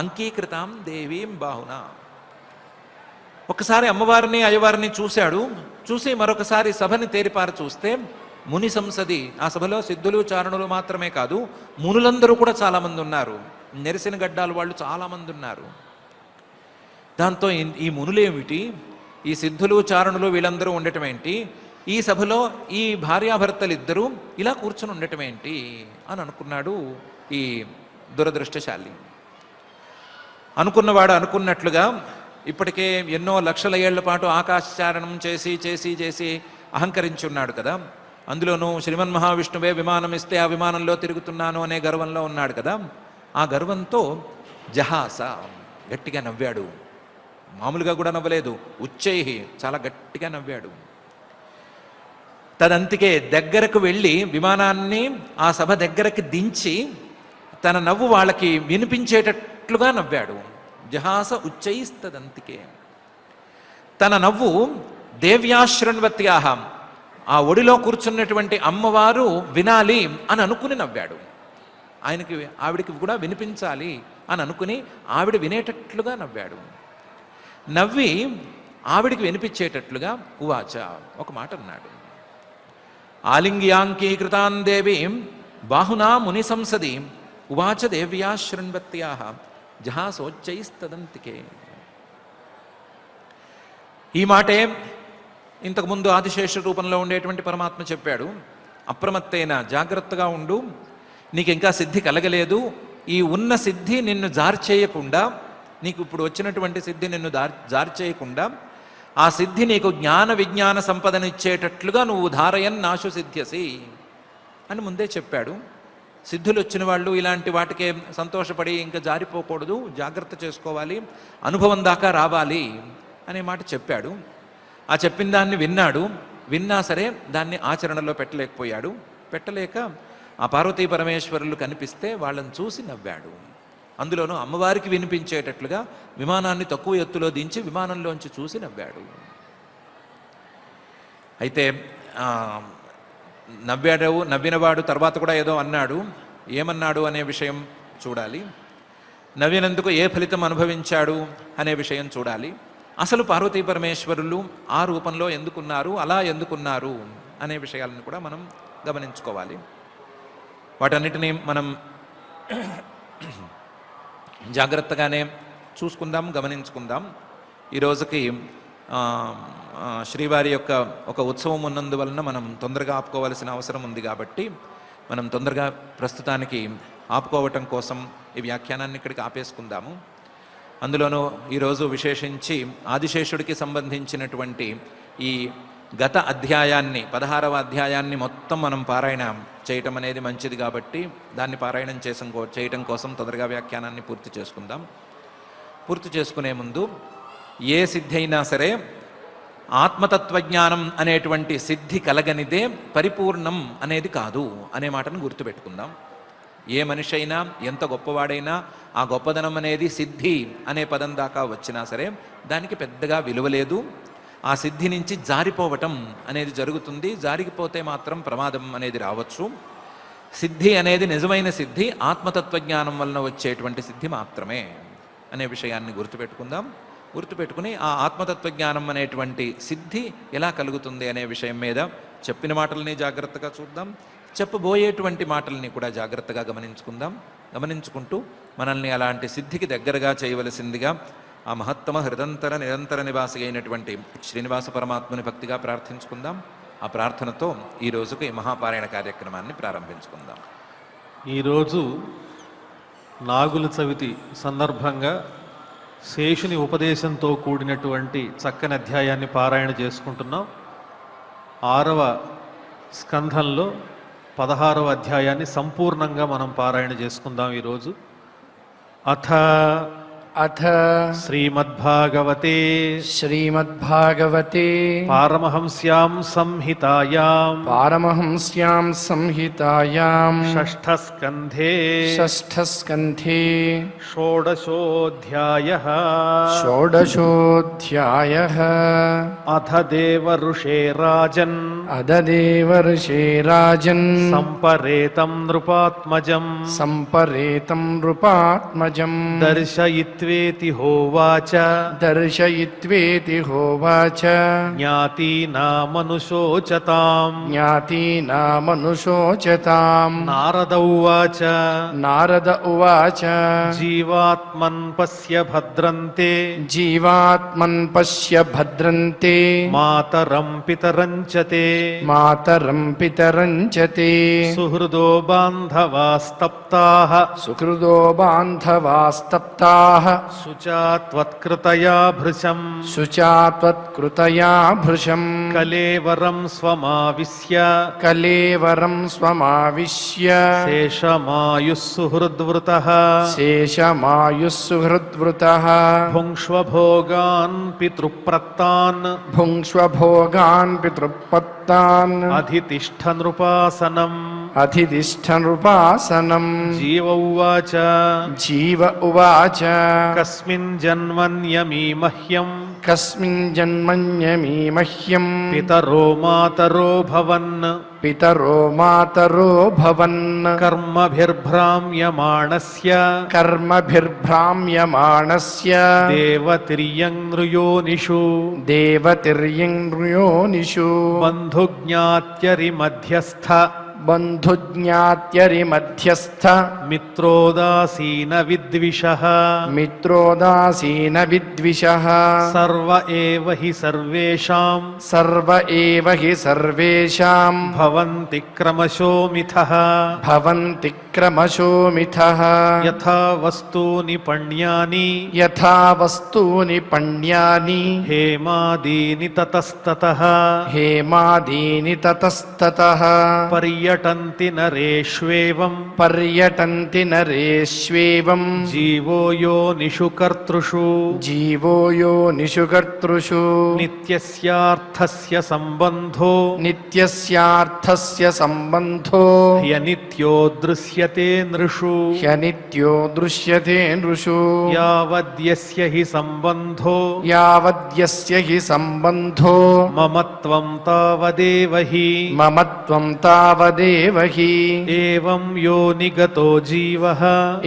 [SPEAKER 1] అంకీకృతాం దేవీం బాహునా. ఒకసారి అమ్మవారిని అయ్యవారిని చూశాడు. చూసి మరొకసారి సభని తేరిపారి చూస్తే ముని సంసది, ఆ సభలో సిద్ధులు చారణులు మాత్రమే కాదు, మునులందరూ కూడా చాలామంది ఉన్నారు. నెరిసిన గడ్డాలు వాళ్ళు చాలామంది ఉన్నారు. దాంతో ఈ మునులేమిటి, ఈ సిద్ధులు చారణులు వీళ్ళందరూ ఉండటం ఏంటి, ఈ సభలో ఈ భార్యాభర్తలు ఇద్దరూ ఇలా కూర్చుని ఉండటం ఏంటి అని అనుకున్నాడు ఈ దురదృష్టశాలి. అనుకున్నవాడు అనుకున్నట్లుగా ఇప్పటికే ఎన్నో లక్షల ఏళ్ల పాటు ఆకాశచారణం చేసి చేసి చేసి అహంకరించి ఉన్నాడు కదా. అందులోనూ శ్రీమన్ మహావిష్ణువే విమానం ఇస్తే ఆ విమానంలో తిరుగుతున్నాను అనే గర్వంలో ఉన్నాడు కదా. ఆ గర్వంతో జహాస, గట్టిగా నవ్వాడు. మామూలుగా కూడా నవ్వలేదు, ఉచ్చైహి, చాలా గట్టిగా నవ్వాడు. తదంతికే దగ్గరకు వెళ్ళి విమానాన్ని ఆ సభ దగ్గరకు దించి తన నవ్వు వాళ్ళకి వినిపించేటట్లుగా నవ్వాడు. జహాస ఉచ్చైస్తదంతికే. తన నవ్వు దేవ్యాశృణ్వత్యాహ, ఆ ఒడిలో కూర్చున్నటువంటి అమ్మవారు వినాలి అని అనుకుని నవ్వాడు. ఆవిడికి కూడా వినిపించాలి అని అనుకుని ఆవిడ వినేటట్లుగా నవ్వాడు. నవ్వి ఆవిడికి వినిపించేటట్లుగా ఉవాచ, ఒక మాట అన్నాడు. ఆలింగ్యాంకీకృతాన్ దేవీం బాహునా ముని సంసది ఉవాచ దేవ్యా శృణ్వత్యాహ జహాసోచ్చైస్తదంతికే. ఈ మాటే ఇంతకుముందు ఆదిశేష రూపంలో ఉండేటువంటి పరమాత్మ చెప్పాడు. అప్రమత్తైన, జాగ్రత్తగా ఉండు, నీకు ఇంకా సిద్ధి కలగలేదు. ఈ ఉన్న సిద్ధి నిన్ను జార్చేయకుండా, నీకు ఇప్పుడు వచ్చినటువంటి సిద్ధి నిన్ను జార్చేయకుండా, ఆ సిద్ధి నీకు జ్ఞాన విజ్ఞాన సంపదనిచ్చేటట్లుగా నువ్వు ధారయన్ నాశు సిద్ధ్యసి అని ముందే చెప్పాడు. సిద్ధులు వచ్చిన వాళ్ళు ఇలాంటి వాటికే సంతోషపడి ఇంకా జారిపోకూడదు, జాగ్రత్త చేసుకోవాలి, అనుభవం దాకా రావాలి అనే మాట చెప్పాడు. ఆ చెప్పిన దాన్ని విన్నాడు. విన్నా సరే దాన్ని ఆచరణలో పెట్టలేక ఆ పార్వతీ పరమేశ్వరులు కనిపిస్తే వాళ్ళని చూసి నవ్వాడు. అందులోనూ అమ్మవారికి వినిపించేటట్లుగా విమానాన్ని తక్కువ ఎత్తులో దించి విమానంలోంచి చూసి నవ్వాడు. అయితే నవ్వినవాడు తర్వాత కూడా ఏదో అన్నాడు. ఏమన్నాడు అనే విషయం చూడాలి. నవ్వినందుకు ఏ ఫలితం అనుభవించాడు అనే విషయం చూడాలి. అసలు పార్వతీ పరమేశ్వరులు ఆ రూపంలో ఎందుకున్నారు, అలా ఎందుకున్నారు అనే విషయాలను కూడా మనం గమనించుకోవాలి. వాటన్నిటినీ మనం జాగ్రత్తగానే చూసుకుందాం, గమనించుకుందాం. ఈ రోజుకి శ్రీవారి యొక్క ఒక ఉత్సవం ఉన్నందువలన మనం తొందరగా ఆపుకోవాల్సిన అవసరం ఉంది కాబట్టి మనం తొందరగా ప్రస్తుతానికి ఆపుకోవటం కోసం ఈ వ్యాఖ్యానాన్ని ఇక్కడికి ఆపేసుకుందాము. అందులోనూ ఈరోజు విశేషించి ఆదిశేషుడికి సంబంధించినటువంటి ఈ గత అధ్యాయాన్ని 16వ అధ్యాయాన్ని మొత్తం మనం పారాయణ చేయటం అనేది మంచిది కాబట్టి దాన్ని పారాయణం చేయటం కోసం తొందరగా వ్యాఖ్యానాన్ని పూర్తి చేసుకుందాం. పూర్తి చేసుకునే ముందు ఏ సిద్ధి అయినా సరే ఆత్మతత్వజ్ఞానం అనేటువంటి సిద్ధి కలగనిదే పరిపూర్ణం అనేది కాదు అనే మాటను గుర్తుపెట్టుకుందాం. ఏ మనిషి అయినా ఎంత గొప్పవాడైనా ఆ గొప్పదనం అనేది సిద్ధి అనే పదం దాకా వచ్చినా సరే దానికి పెద్దగా విలువ లేదు. ఆ సిద్ధి నుంచి జారిపోవటం అనేది జరుగుతుంది. జారిపోతే మాత్రం ప్రమాదం అనేది రావచ్చు. సిద్ధి అనేది నిజమైన సిద్ధి ఆత్మతత్వజ్ఞానం వలన వచ్చేటువంటి సిద్ధి మాత్రమే అనే విషయాన్ని గుర్తుపెట్టుకుని ఆ ఆత్మతత్వజ్ఞానం అనేటువంటి సిద్ధి ఎలా కలుగుతుంది అనే విషయం మీద చెప్పిన మాటల్ని జాగ్రత్తగా చూద్దాం. చెప్పబోయేటువంటి మాటల్ని కూడా జాగ్రత్తగా గమనించుకుంటూ మనల్ని అలాంటి సిద్ధికి దగ్గరగా చేయవలసిందిగా ఆ మహత్తమ నిరంతర నివాసి అయినటువంటి శ్రీనివాస పరమాత్మని భక్తిగా ప్రార్థించుకుందాం. ఆ ప్రార్థనతో ఈ రోజుకు ఈ మహాపారాయణ కార్యక్రమాన్ని ప్రారంభించుకుందాం.
[SPEAKER 4] ఈరోజు నాగుల చవితి సందర్భంగా శేషుని ఉపదేశంతో కూడినటువంటి చక్కని అధ్యాయాన్ని పారాయణ చేసుకుంటున్నాం. 6వ స్కంధంలో 16వ అధ్యాయాన్ని సంపూర్ణంగా మనం పారాయణ చేసుకుందాం ఈరోజు.
[SPEAKER 2] అథ
[SPEAKER 4] శ్రీమద్భాగవతే పారమహంస్యాం సంహితాయాం షష్ఠస్కంధే షోడశోऽధ్యాయः అథ దేవఋషే రాజన్ సంపరేతం నృపాత్మజం దర్శయిత్వేతి హోవాచ జ్ఞాతీనామనుశోచతాం నారద ఉవాచ జీవాత్మన్ పశ్య భద్రంతే మాతరం పితరం చ తే సుహృదో బాంధవాస్తప్తాః శుచాత్వత్కృతయా భృశం కలేవరం స్వమావిశ్య శేషమాయుః సుహృద్వృతః భుంక్ష్వభోగాన్ పితృప్రత్తాన్ అధితిష్ఠ నృపాసనం జీవ ఉవాచ కస్మిన్ జన్మన్యమీమహ్యం పితరో మాతరో భవన్ కర్మభిర్భ్రామ్యమాణస్య దేవతిర్యం నృయోనిషు బంధుజ్ఞాత్యరిమధ్యస్థ మిత్రోదాసీన విద్విషః సర్వ ఏవ హి సర్వేషాం భవంతి క్రమశోమిథః యథా వస్తూని పణ్యాని హేమాదీని తతస్తతః పర్యటంతి पर्यटन्ति नरेष्वेवं
[SPEAKER 2] पर्यटन्ति नरेष्वेवं
[SPEAKER 4] जीवो योनिषु कर्तृषु
[SPEAKER 2] जीवो योनिषु कर्तृषु
[SPEAKER 4] नित्यस्यार्थस्य सम्बन्धो
[SPEAKER 2] नित्यस्यार्थस्य सम्बन्धो
[SPEAKER 4] ह्यनित्यो दृश्यते नृषु
[SPEAKER 2] ह्यनित्यो दृश्यते नृषु
[SPEAKER 4] यावद्यस्य हि सम्बन्धो
[SPEAKER 2] यावद्यस्य हि सम्बन्धो
[SPEAKER 4] ममत्वं तावदेव हि
[SPEAKER 2] ममत्वं तावदेव हि
[SPEAKER 4] एवं यो निगतो जीवः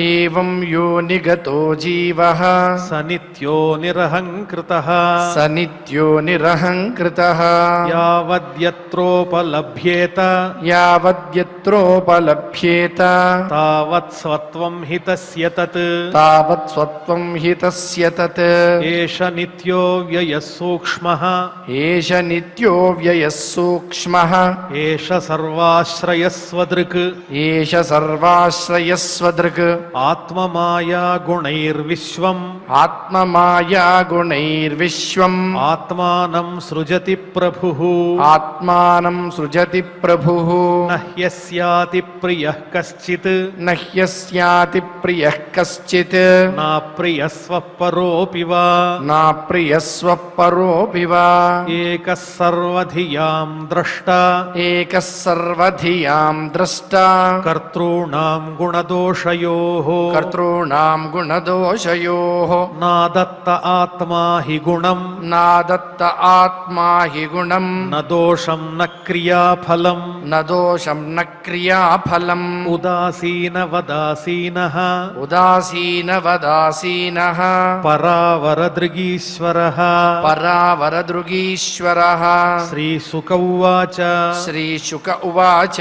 [SPEAKER 2] एवं यो निगतो जीवः
[SPEAKER 4] स नित्यो निरहङ्कृतः
[SPEAKER 2] स नित्यो निरहङ्कृतः
[SPEAKER 4] यावद्यत्रोपलभ्येत
[SPEAKER 2] यावद्यत्रोपलभ्येत
[SPEAKER 4] तावत् स्वत्वं हि तस्य तत्
[SPEAKER 2] तावत् स्वत्वं हि तस्य तत्
[SPEAKER 4] एष नित्यो व्ययः सूक्ष्मः
[SPEAKER 2] एष नित्यो व्ययः सूक्ष्मः
[SPEAKER 4] एष सर्वाश्रयस्वदृक्
[SPEAKER 2] एष सर्वाश्रयस्वदृक्
[SPEAKER 4] आत्ममाया गुणैर्विश्वम्
[SPEAKER 2] आत्ममाया गुणैर्विश्वम्
[SPEAKER 4] आत्मानं सृजति प्रभुः
[SPEAKER 2] आत्मानं सृजति प्रभुः
[SPEAKER 4] न ह्यस्याति प्रियः कश्चित्
[SPEAKER 2] न ह्यस्याति प्रियः कश्चित्
[SPEAKER 4] नाप्रियस्वः परोऽपि वा
[SPEAKER 2] नाप्रियस्वः परोऽपि वा
[SPEAKER 4] एकः सर्वधियां द्रष्टा
[SPEAKER 2] एकः सर्वधियां द्रष्टा
[SPEAKER 4] कर्तॄणां गुणदोषयोः
[SPEAKER 2] कर्तॄणां गुणदोषयोः
[SPEAKER 4] नादत्त आत्मा हि गुणं
[SPEAKER 2] नादत्त आत्मा हि गुणं
[SPEAKER 4] न दोषं न क्रियाफलं
[SPEAKER 2] न दोषं न क्रियाफलम्
[SPEAKER 4] उदासीनवदासीनः
[SPEAKER 2] उदासीनवदासीनः
[SPEAKER 4] परावरदृगीश्वरः
[SPEAKER 2] परावरदृगीश्वरः
[SPEAKER 4] श्रीशुक उवाच
[SPEAKER 2] श्रीशुक उवाच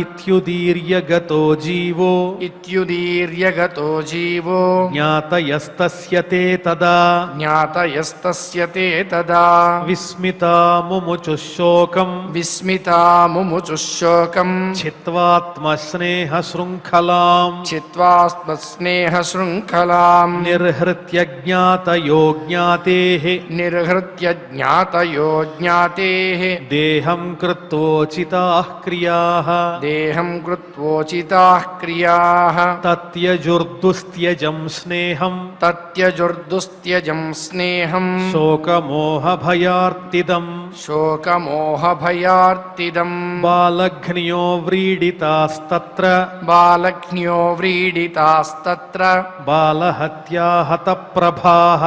[SPEAKER 4] इत्युदीर्य गतो जीवो
[SPEAKER 2] इत्युदीर्य गतो जीवो
[SPEAKER 4] ज्ञातयस्तस्य ते तदा
[SPEAKER 2] ज्ञातयस्तस्य ते तदा
[SPEAKER 4] विस्मिता मुमुचुः शोकम्
[SPEAKER 2] विस्मिता मुमुचुः शोकम्
[SPEAKER 4] छित्त्वात्मस्नेहशृङ्खलाम्
[SPEAKER 2] चित्वास्मस्नेहशृङ्खलाम्
[SPEAKER 4] निर्हृत्य ज्ञातयो ज्ञातेः
[SPEAKER 2] निर्हृत्य ज्ञातयो ज्ञातेः
[SPEAKER 4] देहं कृत्वोचिताः क्रियाः
[SPEAKER 2] देहं कृत्वोचिताः क्रियाः
[SPEAKER 4] तत्यजुर्दुस्त्यजं स्नेहम्
[SPEAKER 2] तत्यजुर्दुस्त्यजं स्नेहम्
[SPEAKER 4] शोकमोहभयार्तिदम्
[SPEAKER 2] शोकमोहभयार्तिदम्
[SPEAKER 4] बालघ्न्यो व्रीडितास्तत्र
[SPEAKER 2] बालघ्न्यो व्रीडितास्तत्र
[SPEAKER 4] बालहत्याहतप्रभाः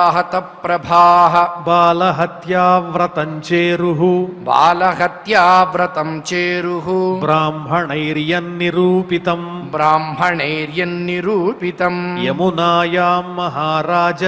[SPEAKER 2] बालहत्याहतप्रभाः
[SPEAKER 4] बालहत्याव्रतञ्चेरुः
[SPEAKER 2] बालहत्याव्रतं चेरुः
[SPEAKER 4] ब्राह्मणैर्यन्निरूपितम्
[SPEAKER 2] ब्राह्मणैर्यन्निरूपितम्
[SPEAKER 4] यमुनायां महाराज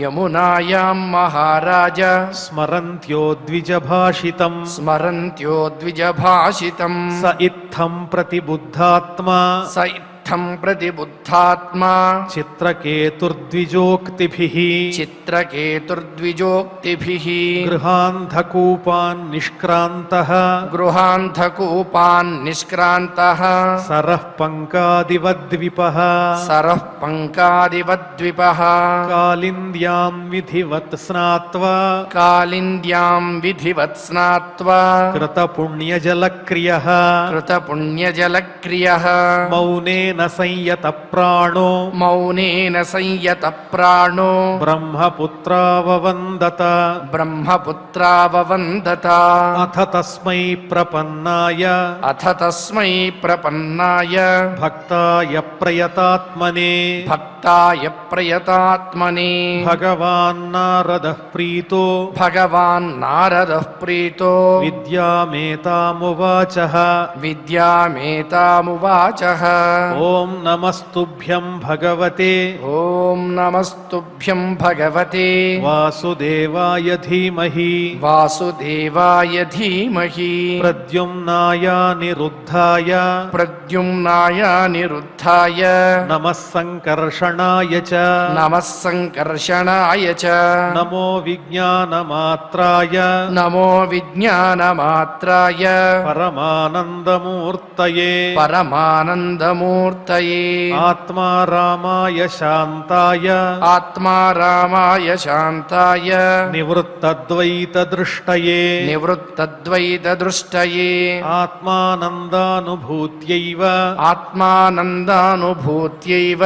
[SPEAKER 2] यमुनायां महाराज
[SPEAKER 4] स्मरन्त्यो द्विजभाषितम्
[SPEAKER 2] स्मरन्त्यो द्विजभाषितम्
[SPEAKER 4] स इत्थं प्रतिबुद्धात्मा
[SPEAKER 2] स इत्थं प्रतिबुद्धात्मा
[SPEAKER 4] चित्रकेतुर्द्विजोक्तिभिः
[SPEAKER 2] चित्रकेतुर्द्विजोक्तिभिः
[SPEAKER 4] गृहान्धकूपान् निष्क्रान्तः
[SPEAKER 2] गृहान्धकूपान् निष्क्रान्तः
[SPEAKER 4] सरः पङ्कादिवद्विपः
[SPEAKER 2] सरः पङ्कादिवद्विपः
[SPEAKER 4] कालिन्द्यां विधिवत् स्नात्वा
[SPEAKER 2] कालिन्द्यां विधिवत् स्नात्वा
[SPEAKER 4] कृतपुण्यजलक्रियः
[SPEAKER 2] कृतपुण्यजलक्रियः
[SPEAKER 4] मौनेन संयतप्राणो
[SPEAKER 2] मौनेन संयतप्राणो
[SPEAKER 4] ब्रह्मपुत्राववन्दत
[SPEAKER 2] ब्रह्मपुत्राववन्दत
[SPEAKER 4] अथ तस्मै प्रपन्नाय
[SPEAKER 2] अथ तस्मै प्रपन्नाय
[SPEAKER 4] भक्ताय प्रयतात्मने
[SPEAKER 2] भक्ताय प्रयतात्मने
[SPEAKER 4] भगवान् नारदः प्रीतो
[SPEAKER 2] भगवान् नारदः प्रीतो
[SPEAKER 4] विद्यामेतामुवाचः
[SPEAKER 2] विद्यामेतामुवाचः
[SPEAKER 4] ॐ नमस्तुभ्यं भगवते
[SPEAKER 2] ॐ नमस्तुभ्यं भगवते
[SPEAKER 4] वासुदेवाय धीमहि
[SPEAKER 2] वासुदेवाय धीमहि
[SPEAKER 4] प्रद्युम्नाय निरुद्धाय
[SPEAKER 2] प्रद्युम्नाय निरुद्धाय
[SPEAKER 4] नमः संकर्षणाय च
[SPEAKER 2] नमः संकर्षणाय च
[SPEAKER 4] नमो विज्ञानमात्राय
[SPEAKER 2] नमो विज्ञानमात्राय
[SPEAKER 4] परमानन्दमूर्तये
[SPEAKER 2] परमानन्दमूर्तये విశ్వమూర్తయే
[SPEAKER 4] ఆత్మా రామాయ శాంతాయ
[SPEAKER 2] ఆత్మా రామాయ శాంతాయ
[SPEAKER 4] నివృత్తద్వైత దృష్టయే
[SPEAKER 2] నివృత్తద్వైతదృష్టయే
[SPEAKER 4] ఆత్మానందానుభూత్యైవ
[SPEAKER 2] ఆత్మానందానుభూత్యైవ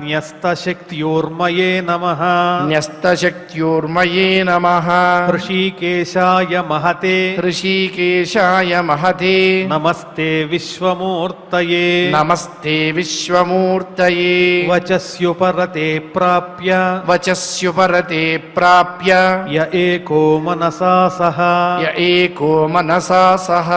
[SPEAKER 4] న్యస్తశక్త్యోర్మయే నమః
[SPEAKER 2] న్యస్తశక్త్యోర్మయే నమః
[SPEAKER 4] హృషీకేశాయ మహతే
[SPEAKER 2] హృషీకేశాయ మహతే
[SPEAKER 4] నమస్తే విశ్వమూర్తయే
[SPEAKER 2] నమస్తే విశ్వమూర్తయే
[SPEAKER 4] వచస్యుపరతే ప్రాప్య
[SPEAKER 2] వచస్యుపరతే ప్రాప్య
[SPEAKER 4] య ఏకో మనసా సహ
[SPEAKER 2] య ఏకో మనసా సహ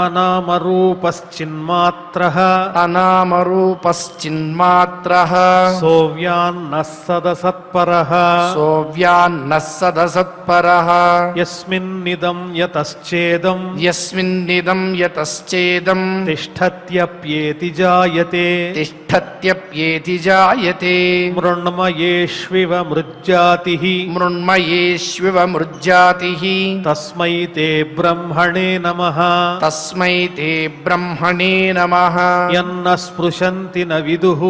[SPEAKER 4] అనామరూపశ్చిన్మాత్రః
[SPEAKER 2] అనామరూపశ్చిన్మాత్రః
[SPEAKER 4] సోవ్యాన్నः సదసత్పరः
[SPEAKER 2] సోవ్యాన్నः సదసత్పరः
[SPEAKER 4] యస్మిన్నిదం యతశ్చేదం
[SPEAKER 2] యస్మిన్నిదం యతశ్చేదం
[SPEAKER 4] తిష్టత్యప్యేతి జాయతే
[SPEAKER 2] తిష్టత్యప్యేతి జాయతే
[SPEAKER 4] మృణ్మయేష్వివ మృజ్జాతిః
[SPEAKER 2] మృణ్మయేష్వివ మృజ్జాతిః
[SPEAKER 4] తస్మై తే బ్రహ్మణే నమః
[SPEAKER 2] తస్మై తే బ్రహ్మణే నమః
[SPEAKER 4] యన్న స్పృశంతి న విదుః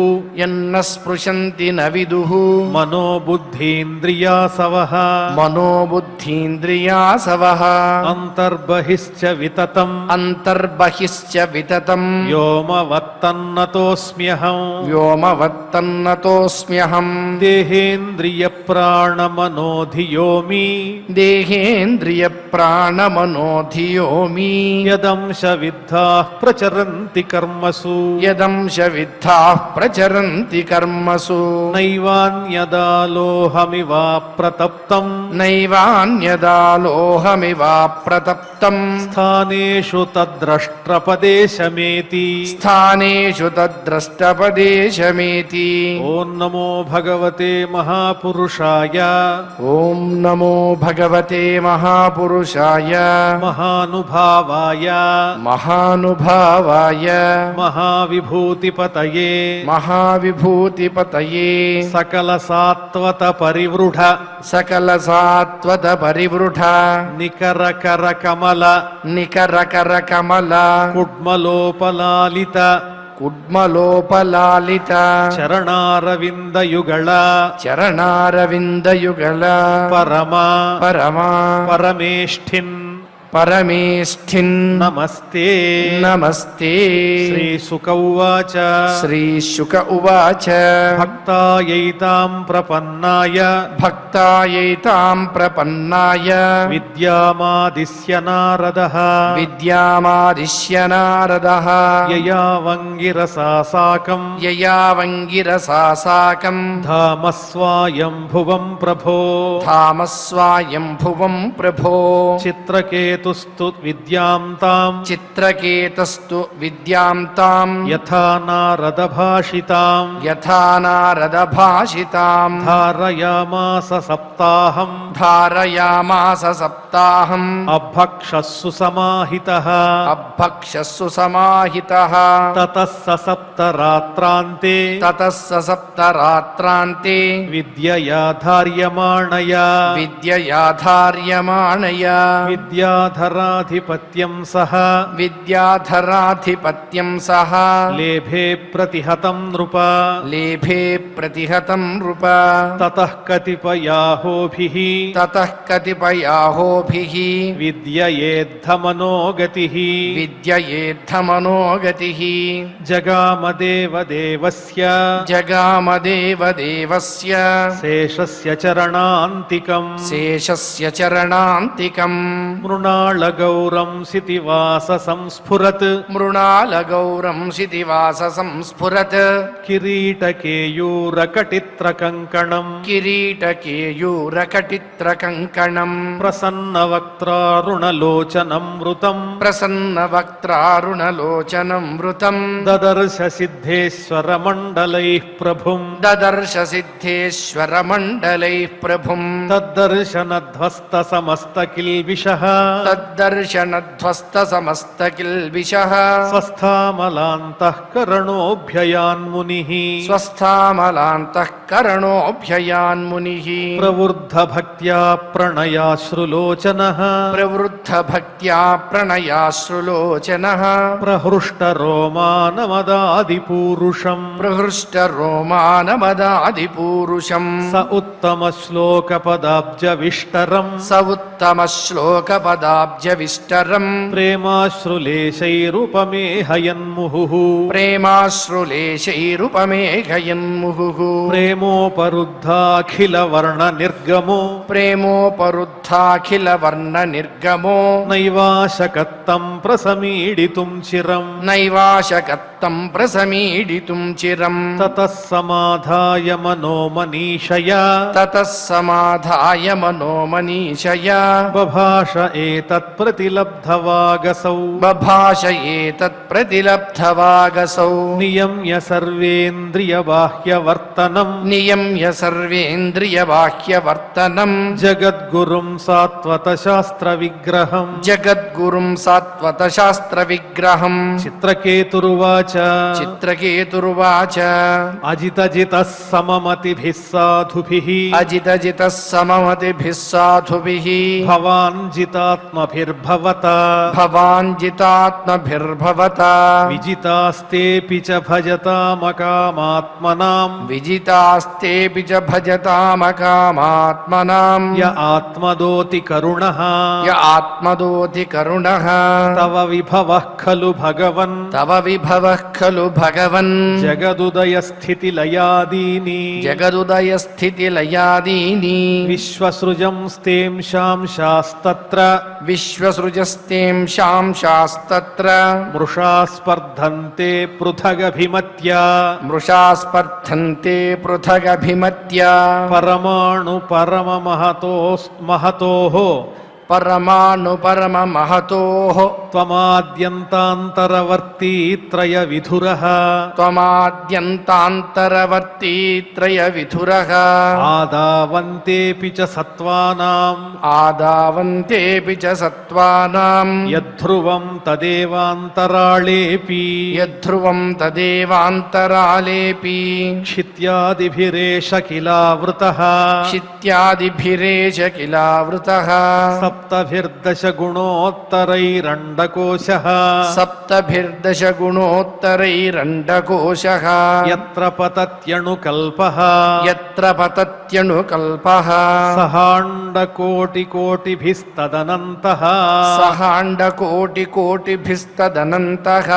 [SPEAKER 2] యన్న స్పృశంతి న విదుః
[SPEAKER 4] మనోబుద్ధీంద్రియాసవః
[SPEAKER 2] మనోబుద్ధీంద్రియాసవః
[SPEAKER 4] అంతర్బహిశ్చ వితతం
[SPEAKER 2] అంతర్బహిశ్చ వితతం
[SPEAKER 4] వ్యోమవత్తన్నతోస్మ్యహం
[SPEAKER 2] వ్యోమవత్తన్నతోస్మ్యహం
[SPEAKER 4] దేహేంద్రియ ప్రాణమనోధియోమి
[SPEAKER 2] దేహేంద్రియ ప్రాణమనోధియోమి
[SPEAKER 4] యదంశ విద్ధాః ప్రచరంతి కర్మసు
[SPEAKER 2] యదంశ విద్ధాః ప్రచరంతి కర్మసు
[SPEAKER 4] నైవాన్యదాలోహమివా ప్రతప్తం
[SPEAKER 2] నైవాన్యదాలోహమివా ప్రతప్తం
[SPEAKER 4] స్థానేషు తద్ద్రష్ట్రపదేశమేతి
[SPEAKER 2] స్థానేషు తద్ద్రష్టపదేశమేతి
[SPEAKER 4] ఓం నమో భగవతే మహాపురుషాయ
[SPEAKER 2] ఓం నమో భగవతే మహాపురుషాయ
[SPEAKER 4] మహానుభావాయ
[SPEAKER 2] మహానుభావాయ
[SPEAKER 4] మహావిభూతిపతయే
[SPEAKER 2] మహావిభూతిపతయే
[SPEAKER 4] సకల సాత్వత పరివృఢ
[SPEAKER 2] సకల సాత్వత పరివృఢ
[SPEAKER 4] నికరకర కమల
[SPEAKER 2] నికరకర కమల
[SPEAKER 4] కుడ్మలోపలాలిత
[SPEAKER 2] కుడ్మలోపలాలిత
[SPEAKER 4] చరణారవిందయుగళ
[SPEAKER 2] చరణారవిందయుగల
[SPEAKER 4] పరమ
[SPEAKER 2] పరమా
[SPEAKER 4] పరమేష్ఠిన్
[SPEAKER 2] పరమేష్ఠిన్
[SPEAKER 4] నమస్తే
[SPEAKER 2] నమస్తే
[SPEAKER 4] శ్రీశుక ఉవాచ
[SPEAKER 2] శ్రీశుక ఉవాచ
[SPEAKER 4] భక్తాయైతాం ప్రపన్నాయ
[SPEAKER 2] భక్తాయైతాం ప్రపన్నాయ
[SPEAKER 4] విద్యామాదిశ్య నారదః
[SPEAKER 2] విద్యామాదిశ్య నారదః
[SPEAKER 4] యయా వంగిరసా సాకం
[SPEAKER 2] యయావంగిరసా సాకం
[SPEAKER 4] ధామస్వాయంభువం ప్రభో
[SPEAKER 2] ధామస్వాయంభువం ప్రభో
[SPEAKER 4] చిత్రకేతుస్తు విద్యాం తాం
[SPEAKER 2] చిత్రకేతస్తు విద్యాం తాం
[SPEAKER 4] యథా నారద భాషితాం
[SPEAKER 2] యథా నారద భాషితాం
[SPEAKER 4] ధారయామాస సప్తాహం
[SPEAKER 2] ధారయామాస సప్తాహం
[SPEAKER 4] అభక్షస్సు సమాహితః
[SPEAKER 2] అభక్షస్సు సమాహితః
[SPEAKER 4] తతః స సప్తరాత్రాంతే
[SPEAKER 2] తతః స సప్తరాత్రాంతే
[SPEAKER 4] విద్యయా ధార్యమాణయా
[SPEAKER 2] విద్యయాధార్యమాణయ
[SPEAKER 4] విద్యాధరాధిపత్యం సహ
[SPEAKER 2] విద్యాధరాధిపత్యం సహ
[SPEAKER 4] లేభే ప్రతిహతం నృప
[SPEAKER 2] లేభే ప్రతిహతం నృప
[SPEAKER 4] తతః కతిపయాహోభిః
[SPEAKER 2] తతః కతిపయాహోభిః
[SPEAKER 4] విద్యయేద్ధమనోగతిః
[SPEAKER 2] విద్యయేద్ధమనోగతిః
[SPEAKER 4] జగామదేవదేవస్య
[SPEAKER 2] జగామదేవదేవస్య
[SPEAKER 4] శేషస్య చరణాంతికం
[SPEAKER 2] శేషస్య చరణాంతికం
[SPEAKER 4] మృణాళగౌరం సితివాస సంస్ఫురత్
[SPEAKER 2] మృణాలగౌరం శితివాస సంస్ఫురత్
[SPEAKER 4] కిరీటకేయూరకటిత్రకంకణం
[SPEAKER 2] కిరీటకేయూరకటిత్రకంకణం
[SPEAKER 4] ప్రసన్నవక్త్రారుణలోచనమృతం
[SPEAKER 2] ప్రసన్నవక్త్రారుణలోచనం మృతం
[SPEAKER 4] దదర్శ సిద్ధేశ్వరమండలైః ప్రభుం
[SPEAKER 2] దదర్శ సిద్ధేశ్వరమండలైః ప్రభుం
[SPEAKER 4] తద్దర్శనధ్వస్త సమస్త కిల్బిషః
[SPEAKER 2] తద్దర్శనధ్వస్తసమస్తకిల్బిషః
[SPEAKER 4] స్వస్థామలాంతఃకరణోऽభ్యయాన్మునిः
[SPEAKER 2] స్వస్థామలాంతఃకరణోऽభ్యయాన్మునిः
[SPEAKER 4] ప్రవృద్ధభక్త్యా ప్రణయాశ్రులోచనः
[SPEAKER 2] ప్రవృద్ధభక్త్యా ప్రణయాశ్రులోచనః
[SPEAKER 4] ప్రహృష్టరోమానమదాదిపూరుషం
[SPEAKER 2] ప్రహృష్టరోమానమదాదిపూరుషం
[SPEAKER 4] స ఉత్తమశ్లోకపదాబ్జవిష్టరం
[SPEAKER 2] స ఉత్తమశ్లోకపదాబ్జవిష్టరం
[SPEAKER 4] ప్రేమాశ్రులేశైరుపమేహయన్ముహుః
[SPEAKER 2] ప్రేమాశ్రులేశైరుపమేఘయన్ముహుః
[SPEAKER 4] ప్రేమోపరుద్ధాఖిలవర్ణనిర్గమో
[SPEAKER 2] ప్రేమోపరుద్ధాఖిలవర్ణనిర్గమో
[SPEAKER 4] నైవాశకత్తం ప్రసమీడితుం చిరం
[SPEAKER 2] నైవాశకత్తం ప్రసమీడితుం చిరం
[SPEAKER 4] తతః సమాధాయ మనోమనీషయా
[SPEAKER 2] తతః సమాధాయ మనోమనీషయా
[SPEAKER 4] బభాష ఏతత్ప్రతిలబ్ధవాగసౌ
[SPEAKER 2] బభాష ఏతత్ప్రతిలబ్ధవాగసౌ
[SPEAKER 4] నియమ్య సర్వేంద్రియబాహ్యవర్తనం
[SPEAKER 2] నియమ్య సర్వేంద్రియబాహ్యవర్తనం
[SPEAKER 4] జగద్గురుం సాత్వతశాస్త్రవిగ్రహం
[SPEAKER 2] జగద్గురుం సాత్వతశాస్త్రవిగ్రహం
[SPEAKER 4] చిత్రకేతురువాచ
[SPEAKER 2] చిత్రకేతుర్వాచ
[SPEAKER 4] అజితజితః సమమతిభిः సాధుభిः
[SPEAKER 2] అజితజితః సమమతిభిः సాధుభిः
[SPEAKER 4] భవాన్ జితాత్మభిర్భవత
[SPEAKER 2] భవాన్ జితాత్మభిర్భవత
[SPEAKER 4] విజితాస్తేపి చ భజతామకామాత్మనాం
[SPEAKER 2] విజితాస్తేపి చ భజతామకామాత్మనాం
[SPEAKER 4] య ఆత్మదోతి కరుణః
[SPEAKER 2] య ఆత్మదోతి కరుణః
[SPEAKER 4] తవ విభవః ఖలు భగవన్
[SPEAKER 2] తవ విభవః ఖలు భగవన్
[SPEAKER 4] జగదుదయస్థితిలయాదీని
[SPEAKER 2] జగదుదయస్థితిలయాదీని
[SPEAKER 4] విశ్వసృజం స్తేంశాంశాస్తత్ర
[SPEAKER 2] విశ్వసృజస్తేం శాంశాస్తత్ర
[SPEAKER 4] మృషా స్పర్ధంతే పృథగభిమత్యా
[SPEAKER 2] మృషా స్పర్ధంతే పృథగభిమత్య
[SPEAKER 4] పరమాణు పరమమహతోః
[SPEAKER 2] పరమాణు పరమ మహతోః
[SPEAKER 4] త్వమాద్యంతాంతరవర్తీ త్రయ విధురః
[SPEAKER 2] త్వమాద్యంతాంతరవర్తీ త్రయ విధురః
[SPEAKER 4] ఆదావంతేపి చ సత్వానాం
[SPEAKER 2] ఆదావంతేపి చ సత్వానాం
[SPEAKER 4] యద్ధ్రువం తదేవాంతరాళేపి
[SPEAKER 2] యద్ధ్రువం తదేవాంతరాలేపి
[SPEAKER 4] క్షిత్యాదిభిరేష కిలావృతః
[SPEAKER 2] క్షిత్యాదిభిరేష కిలావృతః
[SPEAKER 4] సప్తభిర్దశ గుణోత్తరైరండకోశః
[SPEAKER 2] సప్తభిర్దశ గుణోత్తరైరండకోశః
[SPEAKER 4] యత్ర పతత్యణుకల్పః
[SPEAKER 2] యత్ర పతత్యణుకల్పః
[SPEAKER 4] సహాండకోటికోటిభిస్తదనంతః
[SPEAKER 2] సహాండకోటికోటిభిస్తదనంతః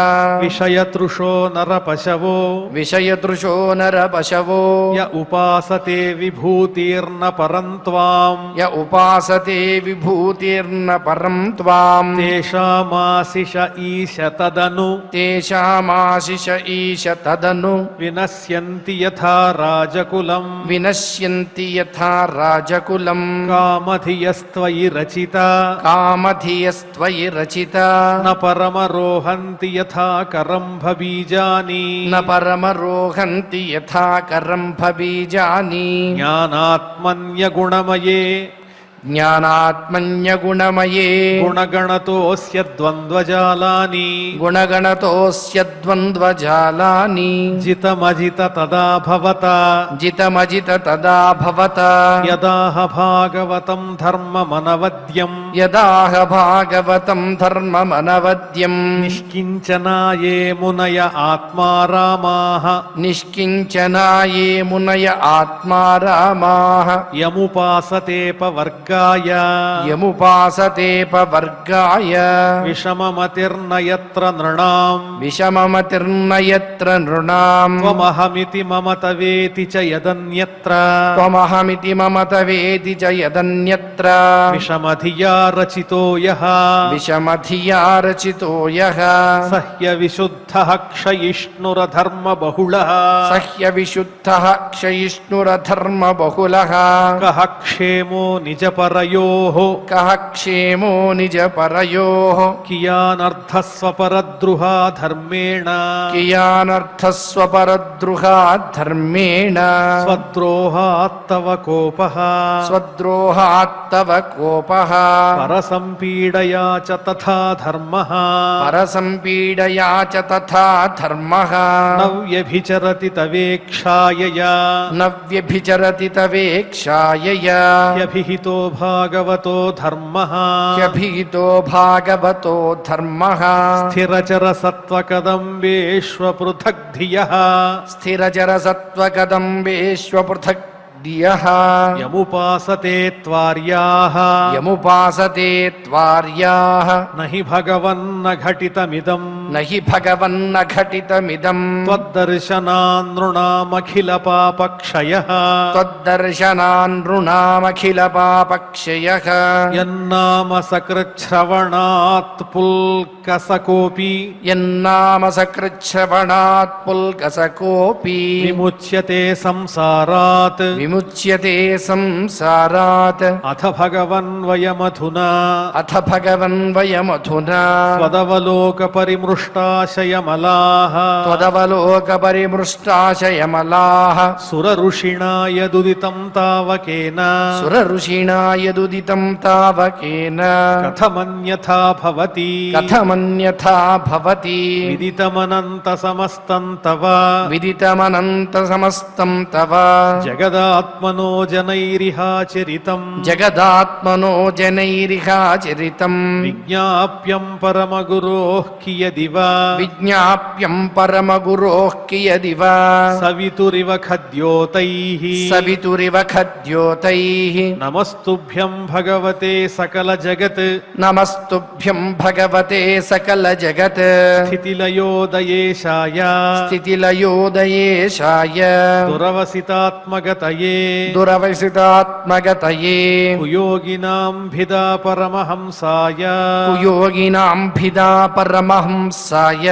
[SPEAKER 4] విషయతృషో నరపశవో
[SPEAKER 2] విషయదృశో నరపశవో
[SPEAKER 4] య ఉపాసతే విభూతిర్న పరం త్వాం
[SPEAKER 2] య ఉపాసతే విభూతిర్న పరం త్వాం
[SPEAKER 4] తేషామాశిష ఈశ తదను
[SPEAKER 2] తేషామాశిష ఈశ తదను
[SPEAKER 4] వినశ్యంతి యథా రాజకులం
[SPEAKER 2] వినశ్యంతి యథా రాజకులం
[SPEAKER 4] కామధియస్త్వయి రచిత
[SPEAKER 2] కామధియస్త్వయి రచిత
[SPEAKER 4] న పరమరోహంతి యథా కరంభబీజాని
[SPEAKER 2] న పరమరోహంతి యథా కరంభబీజాని
[SPEAKER 4] జ్ఞానాత్మన్యగుణమయే
[SPEAKER 2] జ్ఞానాత్మన్యగుణమయే
[SPEAKER 4] గుణగణతోస్య ద్వంద్వజాలాని
[SPEAKER 2] గుణగణతోస్య ద్వంద్వజాలాని
[SPEAKER 4] జితమజిత తదా భవత
[SPEAKER 2] జితమజిత తదా భవత
[SPEAKER 4] యదాహ భాగవతం ధర్మమనవద్యం
[SPEAKER 2] యదాహ భాగవతం ధర్మమనవద్యం
[SPEAKER 4] నిష్కించనాయే మునయ ఆత్మారామాః
[SPEAKER 2] నిష్కించనాయే మునయ ఆత్మారామాః
[SPEAKER 4] యముపాసతేపవర్గాయ
[SPEAKER 2] యముపాసతేపవర్గాయ
[SPEAKER 4] విషమమతిర్నయత్ర నృణాం
[SPEAKER 2] విషమమతిర్నయత్ర నృణాం
[SPEAKER 4] త్వమహమితి మమత వేతి చ యదన్యత్ర
[SPEAKER 2] త్వమహమితి మమత వేది చ యదన్యత్ర
[SPEAKER 4] విషమధియా రచితో యః
[SPEAKER 2] విషమధియా రచితో యః
[SPEAKER 4] సహ్య విశుద్ధః క్షయిష్ణురధర్మ బహుళః
[SPEAKER 2] సహ్య విశుద్ధః క్షయిష్ణురధర్మ బహుళః
[SPEAKER 4] కః క్షేమో నిజ నిజపరయోః
[SPEAKER 2] కః క్షేమో నిజపరయోః
[SPEAKER 4] కియానర్థస్వపరద్రుహా ధర్మేణ
[SPEAKER 2] కియానర్థస్వపరద్రుహా ధర్మేణ
[SPEAKER 4] స్వద్రోహాత్తవ కోపః
[SPEAKER 2] స్వద్రోహాత్తవ కోపః
[SPEAKER 4] పరసంపీడయా చ తథా ధర్మః
[SPEAKER 2] పరసంపీడయా చ తథా ధర్మః
[SPEAKER 4] న వ్యభిచరతి తవేక్షాయయా
[SPEAKER 2] న వ్యభిచరతి తవేక్షాయయా
[SPEAKER 4] హ్యభిహితో భాగవతో ధర్మః
[SPEAKER 2] హ్యభిహితో భాగవతో ధర్మః
[SPEAKER 4] స్థిరచర సత్వకదంబేష్వపృథగ్ధియః
[SPEAKER 2] స్థిరజరసత్వకదంబేష్వపృథక్ ధియః
[SPEAKER 4] యముపాసతే త్వార్యాః
[SPEAKER 2] యముపాసతే త్వార్యాః
[SPEAKER 4] నహి భగవన్న ఘటితమిదం
[SPEAKER 2] నహి భగవన్న ఘటితమిదం
[SPEAKER 4] త్వద్దర్శనానృణామఖిల పాపక్షయః
[SPEAKER 2] త్వద్దర్శనానృణామఖిల పాపక్షయః
[SPEAKER 4] యన్నామ సకృచ్ఛ్రవణాత్ పుల్కసకోపి
[SPEAKER 2] యన్నామ సకృచ్ఛ్రవణాత్ పుల్కసకోపి
[SPEAKER 4] విముచ్యతే సంసారాత్
[SPEAKER 2] విముచ్యతే సంసారాత్
[SPEAKER 4] అథ భగవన్వయమధునా
[SPEAKER 2] అథ భగవన్వయమధునా
[SPEAKER 4] త్వదవలోక పరిమృష్టాశయమలాః
[SPEAKER 2] త్వదవలోక పరిమృష్టాశయమలాః
[SPEAKER 4] సుర ఋషిణా యదుదితం తావకేన
[SPEAKER 2] సుర ఋషిణా యదుదితం తావకేన
[SPEAKER 4] కథమన్యథా భవతి
[SPEAKER 2] కథమన్యథా భవతి
[SPEAKER 4] విదితమనంత సమస్తం తవ
[SPEAKER 2] విదితమనంత సమస్తం తవ
[SPEAKER 4] జగదాత్మనో జనైరిహాచరితం
[SPEAKER 2] జగదాత్మనో జనైరిహాచరితం
[SPEAKER 4] విజ్ఞాప్యం పరమగురోః కియదివ
[SPEAKER 2] విజ్ఞాప్యం పరమగురోః కియదివ
[SPEAKER 4] సవితురివ ఖద్యోతైః
[SPEAKER 2] సవితురివ ఖద్యోతైః
[SPEAKER 4] నమస్తుభ్యం భగవతే సకల జగత్
[SPEAKER 2] నమస్తుభ్యం భగవతే సకల జగత్
[SPEAKER 4] స్థితిలయోదయేశాయ
[SPEAKER 2] స్థితిలయోదయేశాయ
[SPEAKER 4] దురవసితాత్మగతయే
[SPEAKER 2] దురవసితాత్మగతయే
[SPEAKER 4] కుయోగినాం భిదా పరమహంసాయ
[SPEAKER 2] కుయోగినాం భిదా పరమహంసాయ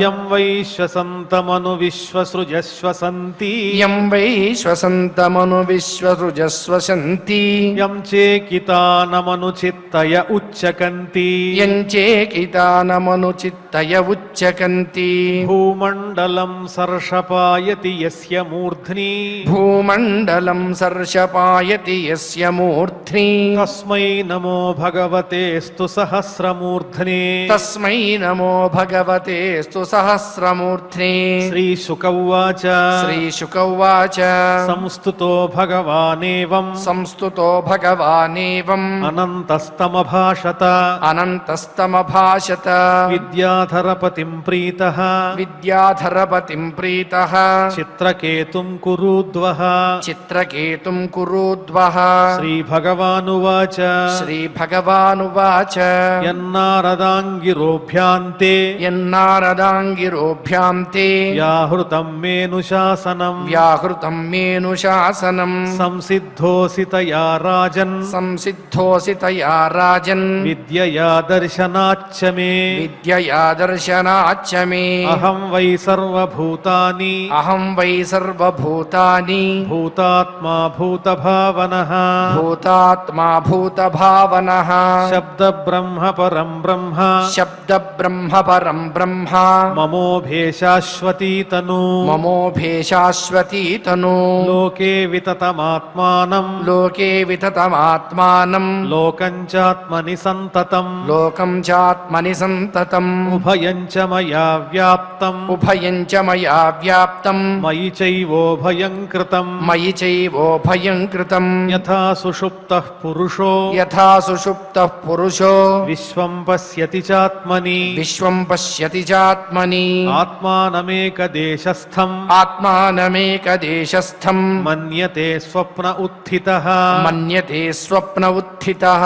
[SPEAKER 4] యం వైశ్వసంతమను విశ్వసృజస్వసంతి
[SPEAKER 2] యం వై శ్వసంతమను విశ్వసృజస్వసంతి
[SPEAKER 4] యం చేకితానమను చిత్తయ ఉచ్చకంతి
[SPEAKER 2] యంచేకితానమను చిత్తయ ఉచ్చకంతి
[SPEAKER 4] భూమండలం సర్షపాయతి యస్య మూర్ధ్ని
[SPEAKER 2] భూమండలం సర్షపాయతి యస్య మూర్ధ్ని
[SPEAKER 4] తస్మై నమో భగవతేస్తు సహస్రమూర్ధ్నే
[SPEAKER 2] తస్మై నమో భగవతేస్తు సహస్రమూర్ధ్నే
[SPEAKER 4] శ్రీశుక ఉవాచ
[SPEAKER 2] శ్రీశుక ఉవాచ
[SPEAKER 4] సంస్తుతో భగవానేవం
[SPEAKER 2] సంస్తుతో భగవానేవం
[SPEAKER 4] అనంతస్తమభాషత
[SPEAKER 2] అనంతస్తమభాషత
[SPEAKER 4] విద్యాధరపతిం ప్రీతః
[SPEAKER 2] విద్యాధరపతిం ప్రీతః
[SPEAKER 4] చిత్రకేతుం కురుద్వః
[SPEAKER 2] చిత్రకేతుం కురుద్వః
[SPEAKER 4] శ్రీభగవానువాచ
[SPEAKER 2] శ్రీభగవానువాచ
[SPEAKER 4] యన్నారదాంగిరోభ్యాంతే
[SPEAKER 2] యన్నారదాంగిరోభ్యాం తే
[SPEAKER 4] వ్యాహృతం మేనుశాసనం
[SPEAKER 2] వ్యాహృతం మేనుశాసనం
[SPEAKER 4] సంసిద్ధోసి తయా రాజన్
[SPEAKER 2] సంసిద్ధోసి తయా రాజన్
[SPEAKER 4] విద్యయా దర్శనాచ్చ మే
[SPEAKER 2] విద్యయా దర్శనాచ్చ మే
[SPEAKER 4] అహం వై సర్వభూతాని
[SPEAKER 2] అహం వై సర్వభూతాని
[SPEAKER 4] భూతాత్మా భూతభావనః
[SPEAKER 2] భూతాత్మా భూతభావనః
[SPEAKER 4] శబ్ద బ్రహ్మ పరం బ్రహ్మ
[SPEAKER 2] శబ్ద బ్రహ్మ పరం బ్రహ్మ
[SPEAKER 4] మమోభేశాశ్వతీ తను
[SPEAKER 2] మమోభేశాశ్వతీ తను
[SPEAKER 4] లోకే వితతమాత్మానం
[SPEAKER 2] లోకే వితతమాత్మానం
[SPEAKER 4] లోకం చాత్మని సంతతం
[SPEAKER 2] లోకం చాత్మని సంతతం
[SPEAKER 4] ఉభయం చ మయా వ్యాప్తం
[SPEAKER 2] ఉభయం చ మయా వ్యాప్తం
[SPEAKER 4] మయి చైవోభయం కృతం
[SPEAKER 2] మయి చైవోభయం కృతం
[SPEAKER 4] యథా సుషుప్తః పురుషో
[SPEAKER 2] యథా సుషుప్తః పురుషో
[SPEAKER 4] విశ్వం పశ్యతి చాత్మని
[SPEAKER 2] విశ్వం పశ్యతి చాత్మని
[SPEAKER 4] ఆత్మానమేకదేశస్థం
[SPEAKER 2] ఆత్మానమేకదేశస్థం
[SPEAKER 4] మన్యతే స్వప్న ఉత్థితః
[SPEAKER 2] మన్యతే స్వప్న ఉత్థితః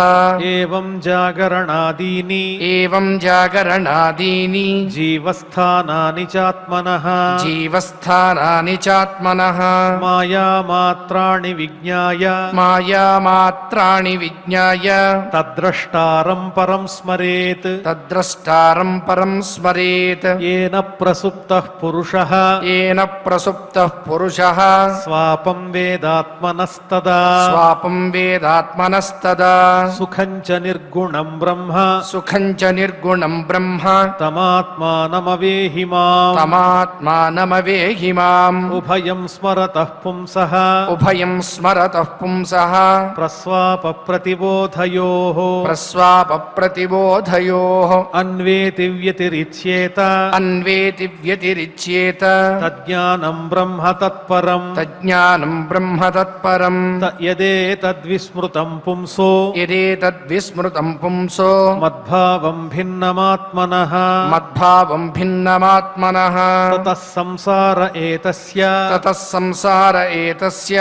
[SPEAKER 4] ఏవం జాగరణాదీని
[SPEAKER 2] ఏవం జాగరణాదీని
[SPEAKER 4] జీవస్థానాని చాత్మనః
[SPEAKER 2] జీవస్థానాని చాత్మనః
[SPEAKER 4] మాయామాత్రాణి విజ్ఞాయ
[SPEAKER 2] మాయామాత్రాణి విజ్ఞాయ
[SPEAKER 4] తద్ద్రష్టారం పరం స్మరేత్
[SPEAKER 2] తద్ద్రష్టారం పరం స్మరేత్
[SPEAKER 4] येन प्रसुप्तः पुरुषः
[SPEAKER 2] येन प्रसुप्तः पुरुषः
[SPEAKER 4] स्वापं वेदात्मनस्तदा
[SPEAKER 2] स्वापं वेदात्मनस्तदा
[SPEAKER 4] सुखं च निर्गुणं ब्रह्म
[SPEAKER 2] सुखं च निर्गुणं ब्रह्म
[SPEAKER 4] तमात्मानमवेहि माम्
[SPEAKER 2] तमात्मानमवेहि माम्
[SPEAKER 4] उभयं स्मरतः पुंसः
[SPEAKER 2] उभयं स्मरतः पुंसः
[SPEAKER 4] प्रस्वापप्रतिबोधयोः
[SPEAKER 2] प्रस्वापप्रतिबोधयोः
[SPEAKER 4] अन्वेति व्यतिरिच्येत
[SPEAKER 2] अन्वेति व्यतिरिच्येत
[SPEAKER 4] तज्ज्ञानं ब्रह्म तत्परम्
[SPEAKER 2] तज्ज्ञानं ब्रह्म तत्परम्
[SPEAKER 4] यदेतद्विस्मृतं पुंसो
[SPEAKER 2] यदेतद्विस्मृतं पुंसो
[SPEAKER 4] मद्भावं भिन्नमात्मनः
[SPEAKER 2] मद्भावं भिन्नमात्मनः
[SPEAKER 4] ततः संसार एतस्य
[SPEAKER 2] ततः संसार एतस्य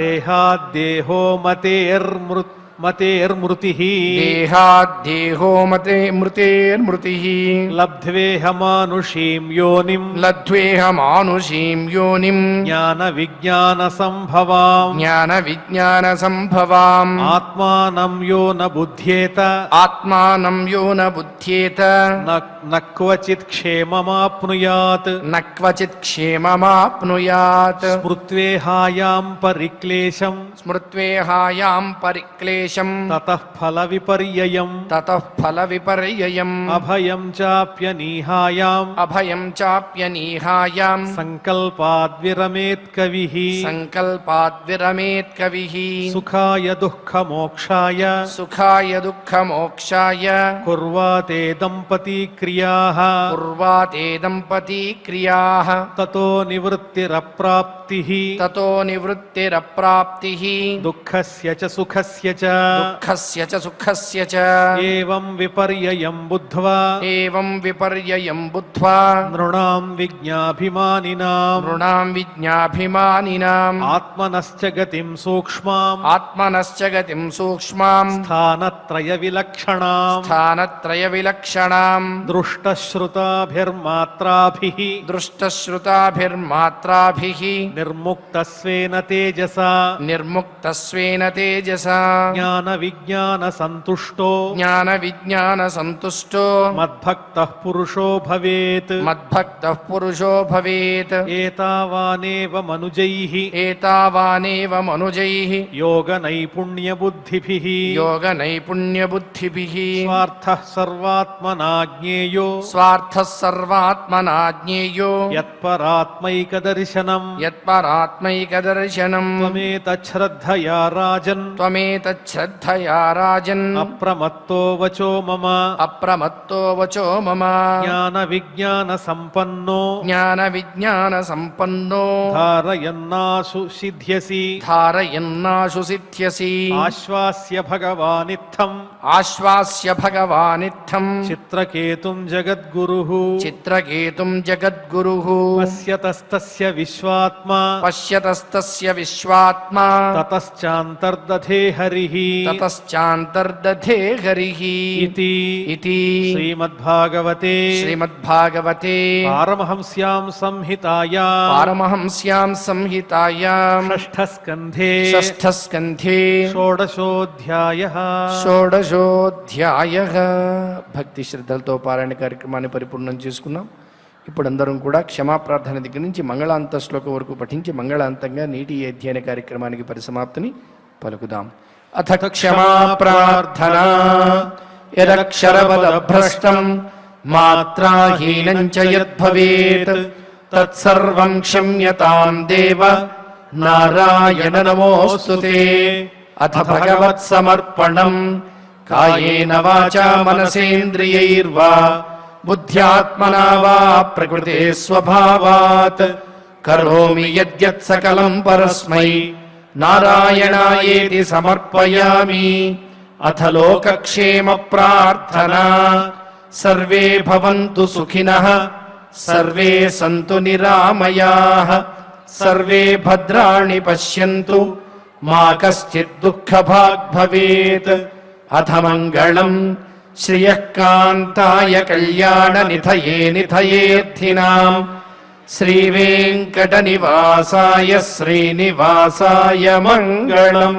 [SPEAKER 4] देहाद्देहो मतेर्मृतिः
[SPEAKER 2] देहाद्देहो मृतेर्मृतिः
[SPEAKER 4] लब्ध्वेह मानुषीं योनिं
[SPEAKER 2] लब्ध्वेह मानुषीं योनिं
[SPEAKER 4] ज्ञानविज्ञानसम्भवाम्
[SPEAKER 2] ज्ञानविज्ञानसम्भवाम्
[SPEAKER 4] आत्मानं यो न बुध्येत
[SPEAKER 2] आत्मानं यो न बुध्येत
[SPEAKER 4] न क्वचित् क्षेममाप्नुयात्
[SPEAKER 2] न क्वचित् क्षेममाप्नुयात्
[SPEAKER 4] स्मृत्वेहायां परिक्लेशं
[SPEAKER 2] स्मृत्वेहायां परिक्लेशम्
[SPEAKER 4] ततः फलविपर्ययम्
[SPEAKER 2] ततः फलविपर्ययम्
[SPEAKER 4] अभयं चाप्यनीहायाम्
[SPEAKER 2] अभयं चाप्यनीहायाम्
[SPEAKER 4] संकल्पाद्विरमेत् कविः
[SPEAKER 2] संकल्पाद्विरमेत् कविः
[SPEAKER 4] सुखाय दुःखमोक्षाय
[SPEAKER 2] सुखाय दुःखमोक्षाय
[SPEAKER 4] कुर्वाते दम्पती क्रियाः
[SPEAKER 2] कुर्वाते दम्पती क्रियाः
[SPEAKER 4] ततो निवृत्तिरप्राप्तिः
[SPEAKER 2] ततो निवृत्तिरप्राप्तिः
[SPEAKER 4] दुःखस्य च सुखस्य च
[SPEAKER 2] दुःखस्य च सुखस्य च
[SPEAKER 4] एवं विपर्ययं बुद्ध्वा
[SPEAKER 2] एवं विपर्ययं बुद्ध्वा
[SPEAKER 4] नृणां विज्ञाभिमानिनाम्
[SPEAKER 2] नृणां विज्ञाभिमानिनाम्
[SPEAKER 4] आत्मनश्च गतिं सूक्ष्माम्
[SPEAKER 2] आत्मनश्च गतिं सूक्ष्माम्
[SPEAKER 4] स्थानत्रयविलक्षणाम्
[SPEAKER 2] स्थानत्रयविलक्षणाम्
[SPEAKER 4] दृष्टश्रुताभिर्मात्राभिः
[SPEAKER 2] दृष्टश्रुताभिर्मात्राभिः
[SPEAKER 4] निर्मुक्तस्वेन तेजसा
[SPEAKER 2] निर्मुक्तस्वेन तेजसा
[SPEAKER 4] ज्ञानविज्ञानसन्तुष्टो
[SPEAKER 2] ज्ञानविज्ञानसन्तुष्टो
[SPEAKER 4] मद्भक्तः पुरुषो भवेत्
[SPEAKER 2] मद्भक्तः पुरुषो भवेत्
[SPEAKER 4] एतावानेव मनुजैः
[SPEAKER 2] एतावानेव मनुजैः
[SPEAKER 4] योगनैपुण्यबुद्धिभिः
[SPEAKER 2] योगनैपुण्यबुद्धिभिः
[SPEAKER 4] स्वार्थः सर्वात्मना ज्ञेयो
[SPEAKER 2] स्वार्थः सर्वात्मना ज्ञेयो
[SPEAKER 4] यत्परात्मैकदर्शनम्
[SPEAKER 2] यत्परात्मैकदर्शनम्
[SPEAKER 4] त्वमेतच्छ्रद्धया राजन्
[SPEAKER 2] त्वमेतच्छ्रद्धया राजन्
[SPEAKER 4] अप्रमत्तो वचो मम
[SPEAKER 2] अप्रमत्तो वचो मम
[SPEAKER 4] ज्ञानविज्ञानसम्पन्नो
[SPEAKER 2] ज्ञानविज्ञानसम्पन्नो
[SPEAKER 4] धारयन्नाशु सिद्ध्यसि
[SPEAKER 2] धारयन्नाशु सिद्ध्यसि
[SPEAKER 4] आश्वास्य भगवानित्थम्
[SPEAKER 2] आश्वास्य भगवानित्थम्
[SPEAKER 4] चित्रकेतुं जगद्गुरुः
[SPEAKER 2] चित्रकेतुं जगद्गुरुः
[SPEAKER 4] पश्यतस्तस्य विश्वात्मा
[SPEAKER 2] पश्यतस्तस्य विश्वात्मा
[SPEAKER 4] ततश्चान्तर्दधे हरिः
[SPEAKER 2] ततश्चान्तर्दधे हरिः
[SPEAKER 4] इति
[SPEAKER 2] श्रीमद्भागवते
[SPEAKER 4] पारमहंस्यां संहितायां
[SPEAKER 2] पारमहंस्यां संहितायां
[SPEAKER 4] षष्ठस्कन्धे షోడశోధ్యాయః
[SPEAKER 2] షోడశోధ్యాయః భక్తి శ్రద్ధలతో పారాయణ కార్యక్రమాన్ని పరిపూర్ణం చేసుకున్నాం. ఇప్పుడు అందరం కూడా క్షమాప్రార్థన దగ్గర నుంచి మంగళాంత శ్లోకం వరకు పఠించి మంగళాంతంగా నీటి అధ్యయన కార్యక్రమానికి పరిసమాప్తిని పలుకుదాం. అథ క్షమా ప్రార్థనా యదక్షరపదభ్రష్టం మాత్రాహీనం చ యద్భవేత్ తత్సర్వం క్షమ్యతాం దేవ నారాయణ నమోస్తుతే. అథ భగవత్సమర్పణం కాయేన వాచా మనసేంద్రియైర్వా బుద్ధ్యాత్మనా వా ప్రకృతే స్వభావాత్ కరోమి యద్యత్ సకలం పరస్మై నారాయణాయేతి సమర్పయామి. అథ లోకక్షేమ ప్రార్థనా సర్వే భవంతు సుఖినః సర్వే సంతు నిరామయాః సర్వే భద్రాణి పశ్యంతు మా కశ్చిద్ దుఃఖభాగ్ భవేత్. అథ మంగళం శ్రియః కాంతాయ కళ్యాణ నిధయే నిధయేర్థినాం శ్రీవేంకటనివాసాయ శ్రీనివాసాయ మంగళం.